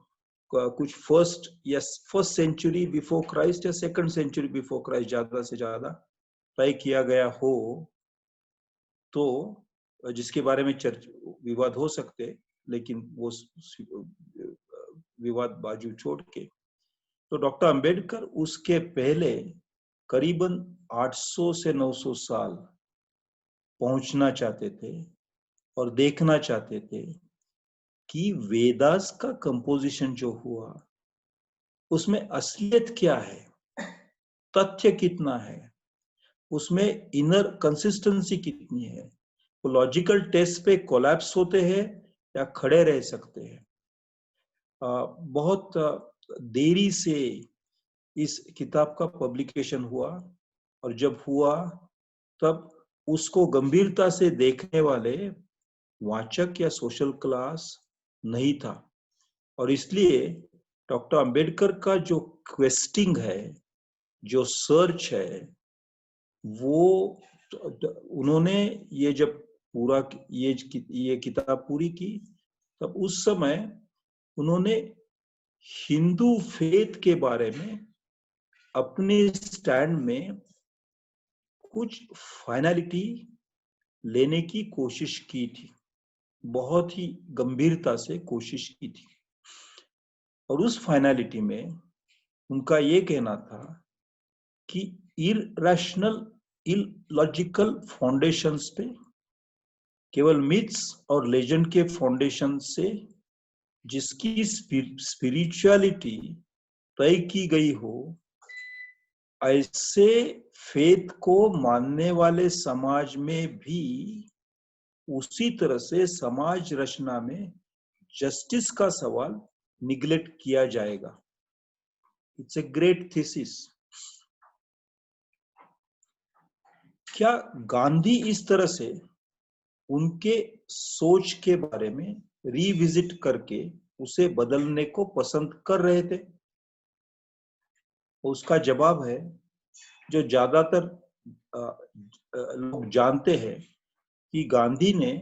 कुछ फर्स्ट सेंचुरी बिफोर क्राइस्ट या सेकंड सेंचुरी बिफोर क्राइस्ट ज्यादा से ज्यादा तय किया गया हो, तो जिसके बारे में विवाद हो सकते, लेकिन वो विवाद बाजू छोड़ के, तो डॉक्टर अंबेडकर उसके पहले करीबन 800 से 900 साल पहुंचना चाहते थे और देखना चाहते थे कि वेदास का कंपोजिशन जो हुआ उसमें असलियत क्या है, तथ्य कितना है, उसमें इनर कंसिस्टेंसी कितनी है, वो लॉजिकल टेस्ट पे कोलैप्स होते हैं या खड़े रह सकते हैं. बहुत देरी से इस किताब का पब्लिकेशन हुआ, और जब हुआ तब उसको गंभीरता से देखने वाले वाचक या सोशल क्लास नहीं था. और इसलिए डॉक्टर अंबेडकर का जो क्वेस्टिंग है, जो सर्च है, वो उन्होंने ये जब पूरा ये किताब पूरी की, तब उस समय उन्होंने हिंदू फेथ के बारे में अपने स्टैंड में कुछ फाइनलिटी लेने की कोशिश की थी, बहुत ही गंभीरता से कोशिश की थी. और उस फाइनलिटी में उनका ये कहना था कि इरैशनल इलॉजिकल फाउंडेशंस पे, केवल मिथ्स और लेजेंड के फाउंडेशन से जिसकी स्पिरिचुअलिटी तय की गई हो, ऐसे फेथ को मानने वाले समाज में भी उसी तरह से समाज रचना में जस्टिस का सवाल निग्लेक्ट किया जाएगा। It's a great thesis. क्या गांधी इस तरह से उनके सोच के बारे में रिविजिट करके उसे बदलने को पसंद कर रहे थे? उसका जवाब है, जो ज्यादातर लोग जानते हैं कि गांधी ने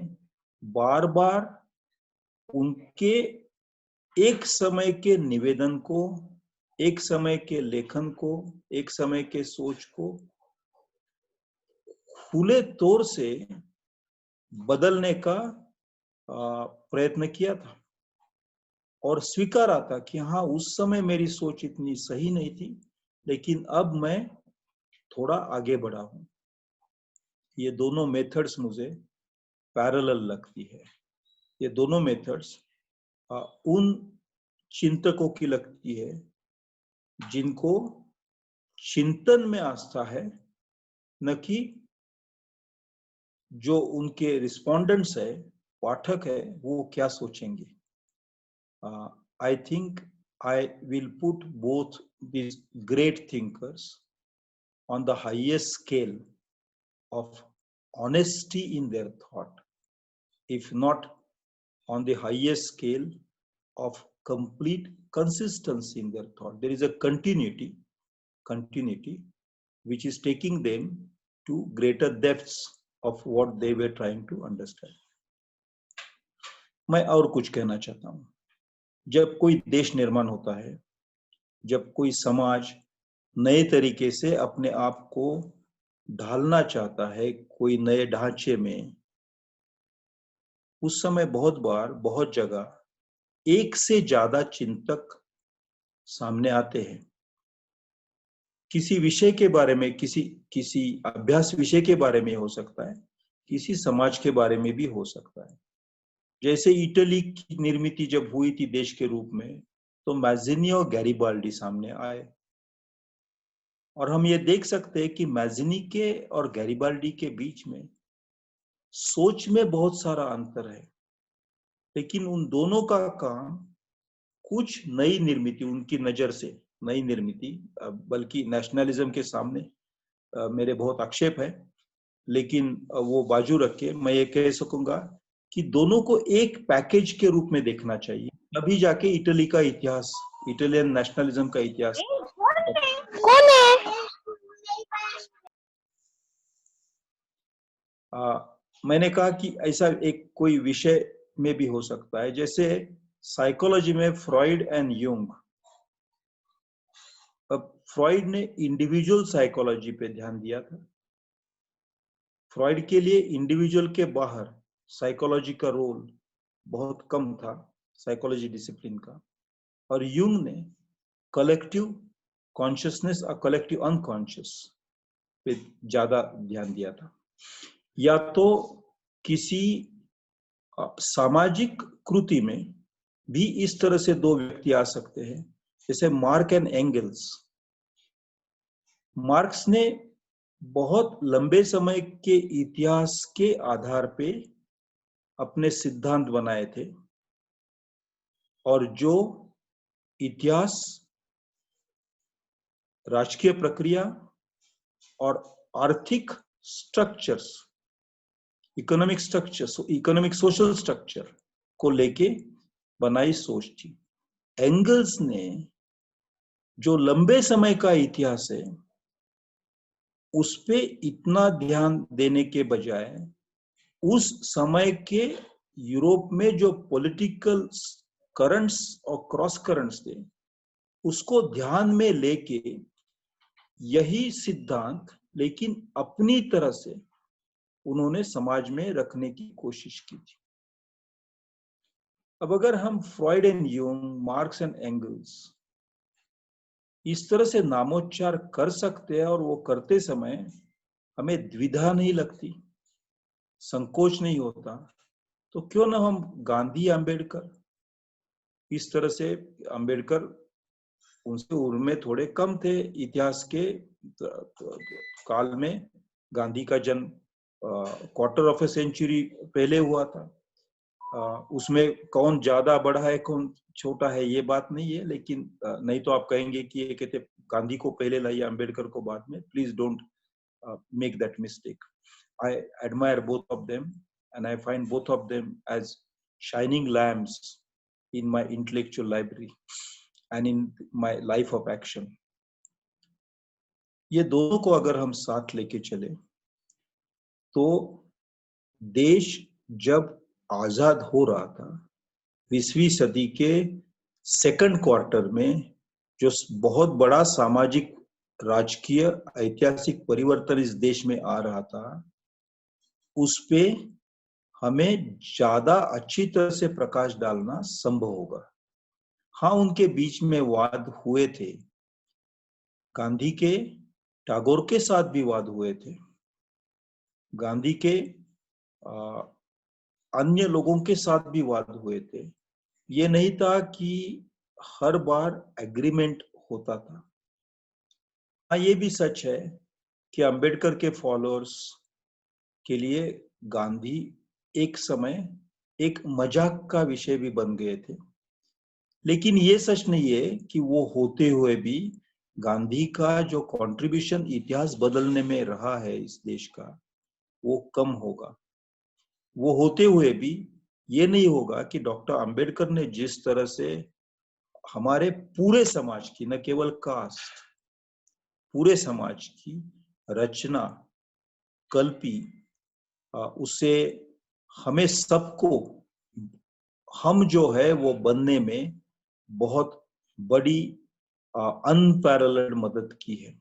बार बार उनके एक समय के निवेदन को, एक समय के लेखन को, एक समय के सोच को खुले तौर से बदलने का प्रयत्न किया था और स्वीकारा था कि हाँ, उस समय मेरी सोच इतनी सही नहीं थी, लेकिन अब मैं थोड़ा आगे बढ़ा हूं। ये दोनों मेथड्स मुझे पैरेलल लगती है। ये दोनों मेथड्स उन चिंतकों की लगती है जिनको चिंतन में आस्था है, न कि जो उनके रिस्पोंडेंट्स है, पाठक है, वो क्या सोचेंगे। I think I will put both these great thinkers on the highest scale of honesty in their thought, if not on the highest scale of complete consistency in their thought. There is a continuity which is taking them to greater depths of what they were trying to understand. मैं और कुछ कहना चाहता हूं। जब कोई देश निर्माण होता है, जब कोई समाज नए तरीके से अपने आप को ढालना चाहता है कोई नए ढांचे में, उस समय बहुत बार, बहुत जगह एक से ज्यादा चिंतक सामने आते हैं। किसी विषय के बारे में, किसी अभ्यास विषय के बारे में हो सकता है, किसी समाज के बारे में भी हो सकता है। जैसे इटली की निर्मित जब हुई थी देश के रूप में, तो मैज़िनी और गैरिबाल्डी सामने आए और हम ये देख सकते हैं कि मैज़िनी के और गैरिबाल्डी के बीच में सोच में बहुत सारा अंतर है, लेकिन उन दोनों का काम कुछ नई निर्मित, उनकी नजर से नई निर्मित, बल्कि नेशनलिज्म के सामने मेरे बहुत आक्षेप है, लेकिन वो बाजू रख के मैं ये कह सकूंगा कि दोनों को एक पैकेज के रूप में देखना चाहिए, तभी जाके इटली का इतिहास, इटालियन नेशनलिज्म का इतिहास। कौन है? मैंने कहा कि ऐसा एक कोई विषय में भी हो सकता है, जैसे साइकोलॉजी में फ्रॉइड एंड यूंग। अब फ्रॉइड ने इंडिविजुअल साइकोलॉजी पे ध्यान दिया था। फ्रॉइड के लिए इंडिविजुअल के बाहर साइकोलॉजी का रोल बहुत कम था, साइकोलॉजी डिसिप्लिन का। और यूंग ने कलेक्टिव कॉन्शियसनेस और कलेक्टिव अनकॉन्शियस पे ज्यादा ध्यान दिया था। या तो किसी सामाजिक कृति में भी इस तरह से दो व्यक्ति आ सकते हैं, जैसे मार्क एंड एंगल्स। मार्क्स ने बहुत लंबे समय के इतिहास के आधार पे अपने सिद्धांत बनाए थे, और जो इतिहास, राजकीय प्रक्रिया और आर्थिक structures, economic structure, economic social structure को लेके बनाई सोच थी। एंगल्स ने जो लंबे समय का इतिहास है उस पे इतना ध्यान देने के बजाय उस समय के यूरोप में जो पॉलिटिकल करंट्स और क्रॉस करंट्स थे उसको ध्यान में लेके यही सिद्धांत लेकिन अपनी तरह से उन्होंने समाज में रखने की कोशिश की थी। अब अगर हम Freud and Jung, Marx and Engels इस तरह से नामोच्चार कर सकते हैं और वो करते समय हमें द्विधा नहीं लगती, संकोच नहीं होता, तो क्यों ना हम गांधी, अंबेडकर, इस तरह से अंबेडकर उनसे उम्र में थोड़े कम थे, इतिहास के काल में गांधी का जन्म क्वार्टर ऑफ ए सेंचुरी पहले हुआ था। उसमें कौन ज्यादा बड़ा है कौन छोटा है ये बात नहीं है, लेकिन नहीं तो आप कहेंगे कि ये कहते गांधी को पहले लाइए अंबेडकर को बाद में। Please don't make that mistake. I admire both of them and I find both of them as shining lamps in my intellectual library and in my life of action. ये दोनों को अगर हम साथ लेके चले तो देश जब आजाद हो रहा था 20वीं सदी के सेकंड क्वार्टर में जो बहुत बड़ा सामाजिक राजकीय ऐतिहासिक परिवर्तन इस देश में आ रहा था, उस पे हमें ज्यादा अच्छी तरह से प्रकाश डालना संभव होगा। हाँ, उनके बीच में वाद हुए थे, गांधी के टैगोर के साथ भी वाद हुए थे, गांधी के अन्य लोगों के साथ भी वाद हुए थे। ये नहीं था कि हर बार एग्रीमेंट होता था। हाँ, ये भी सच है कि अंबेडकर के फॉलोअर्स के लिए गांधी एक समय एक मजाक का विषय भी बन गए थे, लेकिन ये सच नहीं है कि वो होते हुए भी गांधी का जो कंट्रीब्यूशन इतिहास बदलने में रहा है इस देश का, वो कम होगा। वो होते हुए भी ये नहीं होगा कि डॉक्टर अंबेडकर ने जिस तरह से हमारे पूरे समाज की, न केवल कास्ट, पूरे समाज की रचना कल्पी, उसे हमें सबको हम जो है वो बनने में बहुत बड़ी अनपैरेलल्ड मदद की है।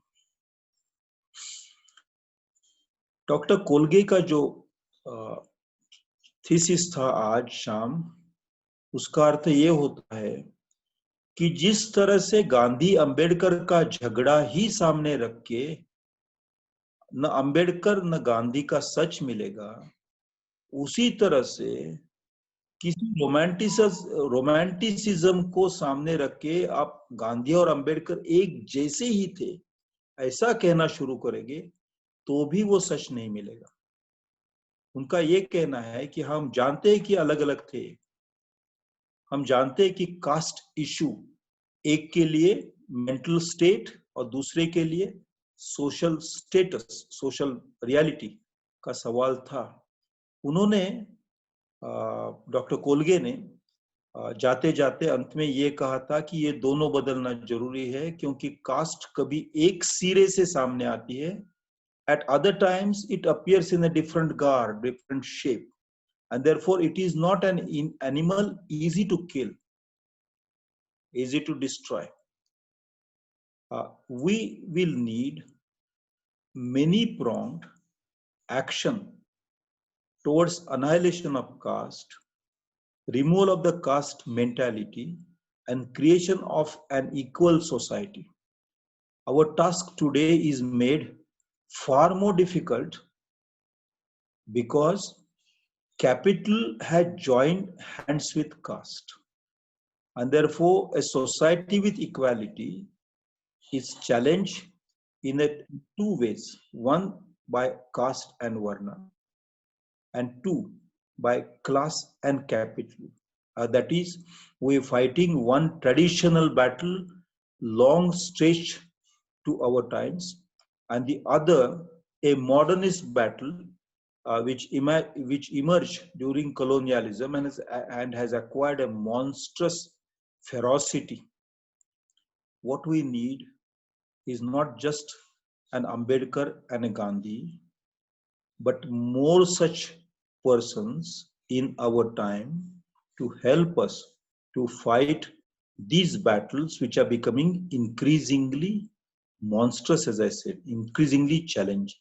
डॉक्टर कोलगे का जो थीसिस था आज शाम, उसका अर्थ ये होता है कि जिस तरह से गांधी अंबेडकर का झगड़ा ही सामने रख के न अंबेडकर न गांधी का सच मिलेगा, उसी तरह से किसी रोमांटिसिज्म को सामने रख के आप गांधी और अंबेडकर एक जैसे ही थे ऐसा कहना शुरू करेंगे तो भी वो सच नहीं मिलेगा। उनका ये कहना है कि हम जानते हैं कि अलग अलग थे, हम जानते हैं कि कास्ट इशू एक के लिए मेंटल स्टेट और दूसरे के लिए सोशल स्टेटस, सोशल रियलिटी का सवाल था। उन्होंने डॉक्टर कोलगे ने जाते जाते अंत में ये कहा था कि ये दोनों बदलना जरूरी है, क्योंकि कास्ट कभी एक सिरे से सामने आती है, at other times it appears in a different garb, different shape, and therefore it is not an animal easy to kill, easy to destroy. We will need many-pronged action towards annihilation of caste, removal of the caste mentality, and creation of an equal society. Our task today is made far more difficult because capital had joined hands with caste, and therefore a society with equality is challenged in two ways: one by caste and varna, and two by class and capital. That is, we are fighting one traditional battle long stretched to our times, and the other a modernist battle which emerged during colonialism and has acquired a monstrous ferocity. What we need is not just an Ambedkar and a Gandhi, but more such persons in our time to help us to fight these battles which are becoming increasingly monstrous, as I said, increasingly challenging.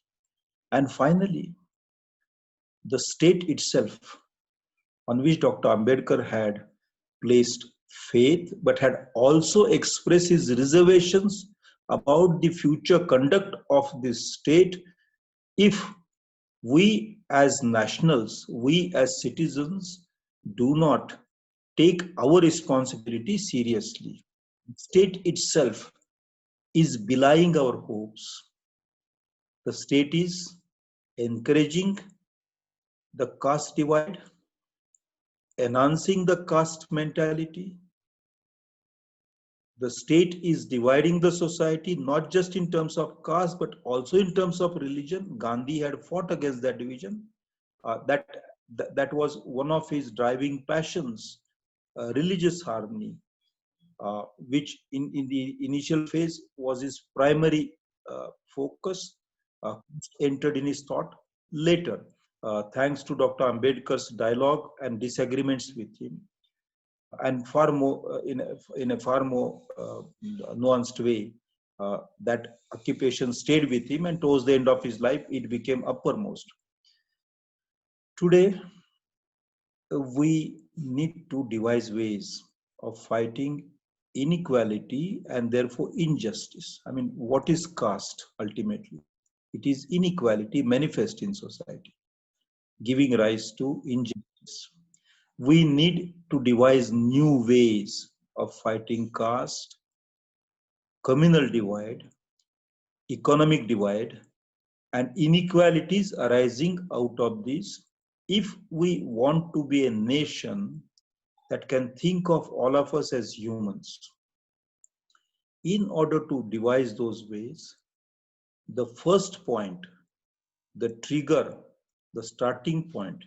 And finally, the state itself, on which Dr. Ambedkar had placed faith, but had also expressed his reservations about the future conduct of this state if we as nationals, we as citizens do not take our responsibility seriously. The state itself is belying our hopes. The state is encouraging the caste divide, enhancing the caste mentality. The state is dividing the society not just in terms of caste but also in terms of religion. Gandhi had fought against that division. That was one of his driving passions, religious harmony, which in the initial phase was his primary focus, entered in his thought later, thanks to Dr. Ambedkar's dialogue and disagreements with him, and far more in a far more nuanced way, that occupation stayed with him, and towards the end of his life it became uppermost. Today we need to devise ways of fighting inequality and therefore injustice. I mean, what is caste ultimately? It is inequality manifest in society, giving rise to injustice. We need to devise new ways of fighting caste, communal divide, economic divide, and inequalities arising out of this, if we want to be a nation that can think of all of us as humans. In order to devise those ways, the first point, the trigger, the starting point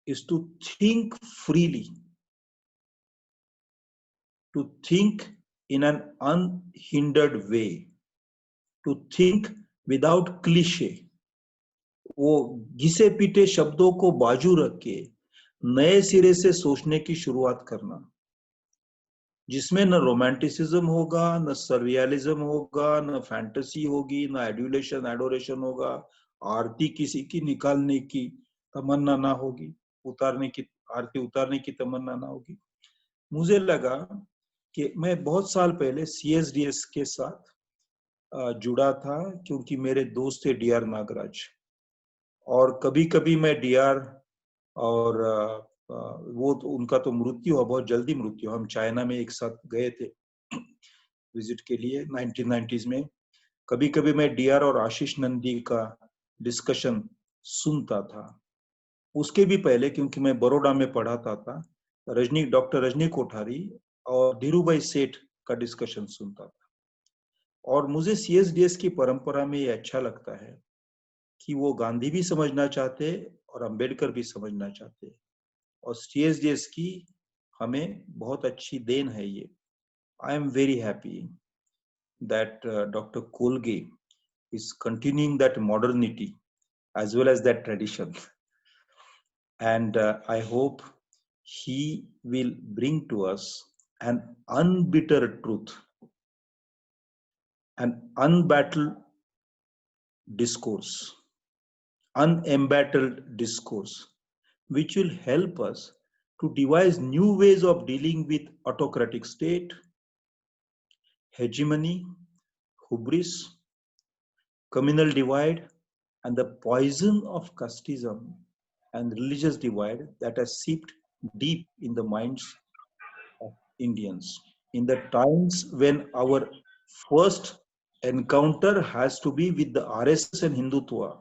is to think freely, to think in an unhindered way, to think without cliche. वो घिसे पीटे शब्दों को बाजू रख के नए सिरे से सोचने की शुरुआत करना, जिसमें न रोमांटिसिज्म होगा, न सर्वियलिज्म होगा, न फैंटेसी होगी, न एडुलेशन एडोरेशन होगा, आरती किसी की निकालने की तमन्ना ना होगी, आरती उतारने की तमन्ना ना होगी। मुझे लगा कि मैं बहुत साल पहले CSDS के साथ जुड़ा था, क्योंकि मेरे दोस्त थे DR नागराज, और कभी कभी मैं DR और वो तो उनका तो मृत्यु हुआ, बहुत जल्दी मृत्यु। हम चाइना में एक साथ गए थे विजिट के लिए 1990s में। कभी कभी मैं DR और आशीष नंदी का डिस्कशन सुनता था। उसके भी पहले, क्योंकि मैं बड़ौदा में पढ़ाता था, डॉक्टर रजनी कोठारी और धीरूभाई सेठ का डिस्कशन सुनता था। और मुझे CSDS की परंपरा में ये अच्छा लगता है कि वो गांधी भी समझना चाहते और अंबेडकर भी समझना चाहते, और CSDS की हमें बहुत अच्छी देन है ये। I am very happy that Dr. Kolge is continuing that modernity as well as that tradition, and I hope he will bring to us an unbitter truth, an unbattled discourse, unembattled discourse, which will help us to devise new ways of dealing with autocratic state, hegemony, hubris, communal divide, and the poison of casteism and religious divide that has seeped deep in the minds of Indians. In the times when our first encounter has to be with the RSS and Hindutva,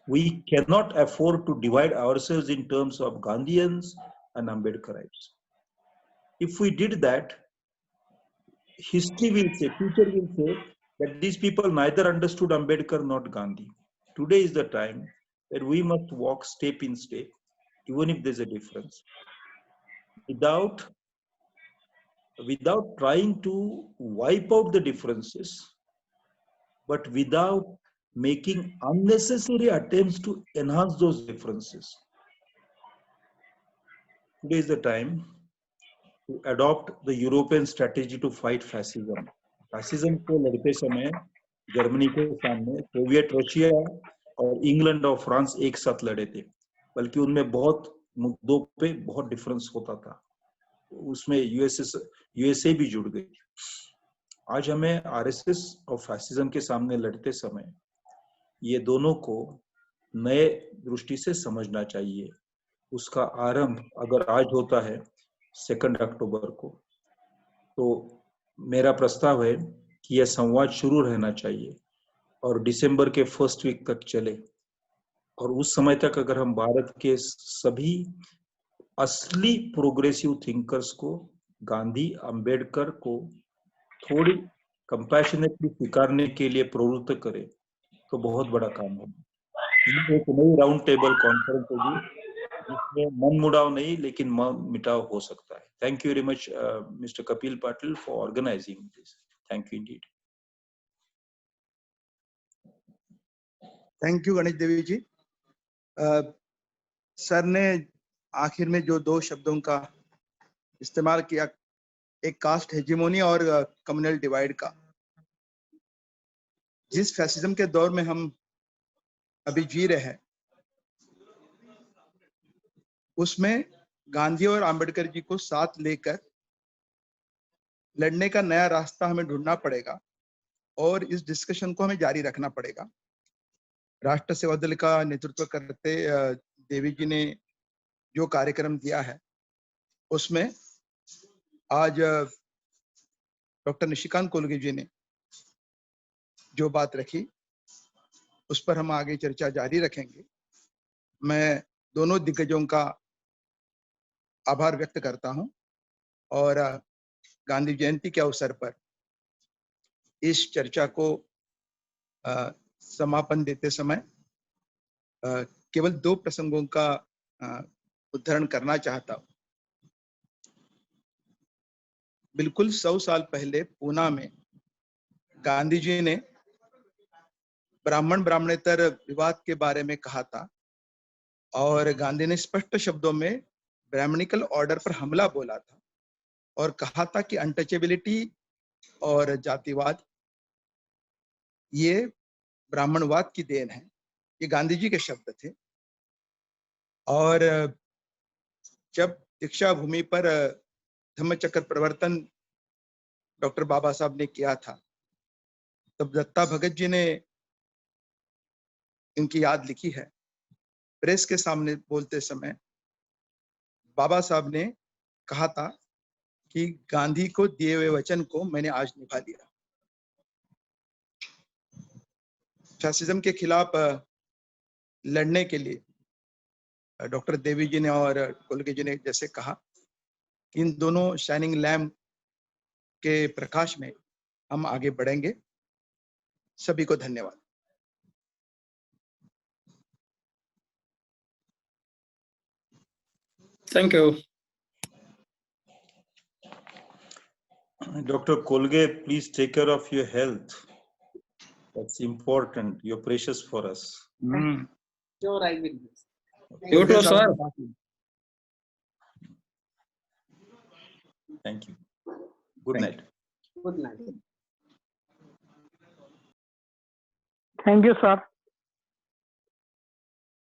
we cannot afford to divide ourselves in terms of Gandhians and Ambedkarites. If we did that, history will say, future will say that these people neither understood Ambedkar nor Gandhi. Today is the time that we must walk step in step, even if there's a difference, without trying to wipe out the differences, but without making unnecessary attempts to enhance those differences. Today is the time to adopt the European strategy to fight fascism. Fascism को लड़ते समय Germany के सामने Soviet Russia और England और France एक साथ लड़े थे, बल्कि उनमें बहुत मुद्दों पे बहुत डिफरेंस होता था, उसमें यूएसए भी जुड़ गई थी। आज हमें RSS और फैसिज्म के सामने लड़ते समय ये दोनों को नए दृष्टि से समझना चाहिए। उसका आरंभ अगर आज होता है 2 अक्टूबर को, तो मेरा प्रस्ताव है कि यह संवाद शुरू रहना चाहिए और दिसंबर के फर्स्ट वीक तक चले। और उस समय तक अगर हम भारत के सभी असली प्रोग्रेसिव थिंकर्स को, गांधी, अंबेडकर को थोड़ी कंपैशनेटली स्वीकारने के लिए प्रवृत्त करें तो बहुत बड़ा काम होगा। एक नई राउंड टेबल कॉन्फ्रेंस होगी जिसमें मन मुटाव नहीं लेकिन मन मिटाव हो सकता है। Thank you very much mister Kapil Patil for organizing this. Thank you indeed. Thank you Ganesh Devi ji. Sir ने आखिर में जो दो शब्दों का इस्तेमाल किया, एक कास्ट हेजिमोनी और कम्युनल डिवाइड का, जिस फैसिज्म के दौर में हम अभी जी रहे हैं उसमें गांधी और आंबेडकर जी को साथ लेकर लड़ने का नया रास्ता हमें ढूंढना पड़ेगा और इस डिस्कशन को हमें जारी रखना पड़ेगा। राष्ट्र सेवा दल का नेतृत्व करते देवी जी ने जो कार्यक्रम दिया है उसमें आज डॉक्टर निशिकांत कोलगे जी ने जो बात रखी उस पर हम आगे चर्चा जारी रखेंगे। मैं दोनों दिग्गजों का आभार व्यक्त करता हूं और गांधी जयंती के अवसर पर इस चर्चा को समापन देते समय केवल दो प्रसंगों का उद्धरण करना चाहता हूं। बिल्कुल 100 साल पहले पूना में गांधी जी ने ब्राह्मण ब्राह्मणेतर विवाद के बारे में कहा था और गांधी ने स्पष्ट शब्दों में ब्राह्मणिकल ऑर्डर पर हमला बोला था और कहा था कि अनटचेबिलिटी और जातिवाद ये ब्राह्मणवाद की देन है। ये गांधी जी के शब्द थे। और जब दीक्षा भूमि पर धम्मचक्र प्रवर्तन डॉक्टर बाबा साहब ने किया था तब दत्ता भगत जी ने इनकी याद लिखी है। प्रेस के सामने बोलते समय बाबा साहब ने कहा था कि गांधी को दिए हुए वचन को मैंने आज निभा लिया। फैसिज्म के खिलाफ लड़ने के लिए डॉक्टर देवी जी ने और कोलगे जी ने जैसे कहा, इन दोनों शाइनिंग लैम्प के प्रकाश में हम आगे बढ़ेंगे। सभी को धन्यवाद। Thank you. Dr. Kolge, please take care of your health. That's important. You're precious for us. Sure, I will. You too, sir. Thank you. Good night. Good night. Thank you, sir.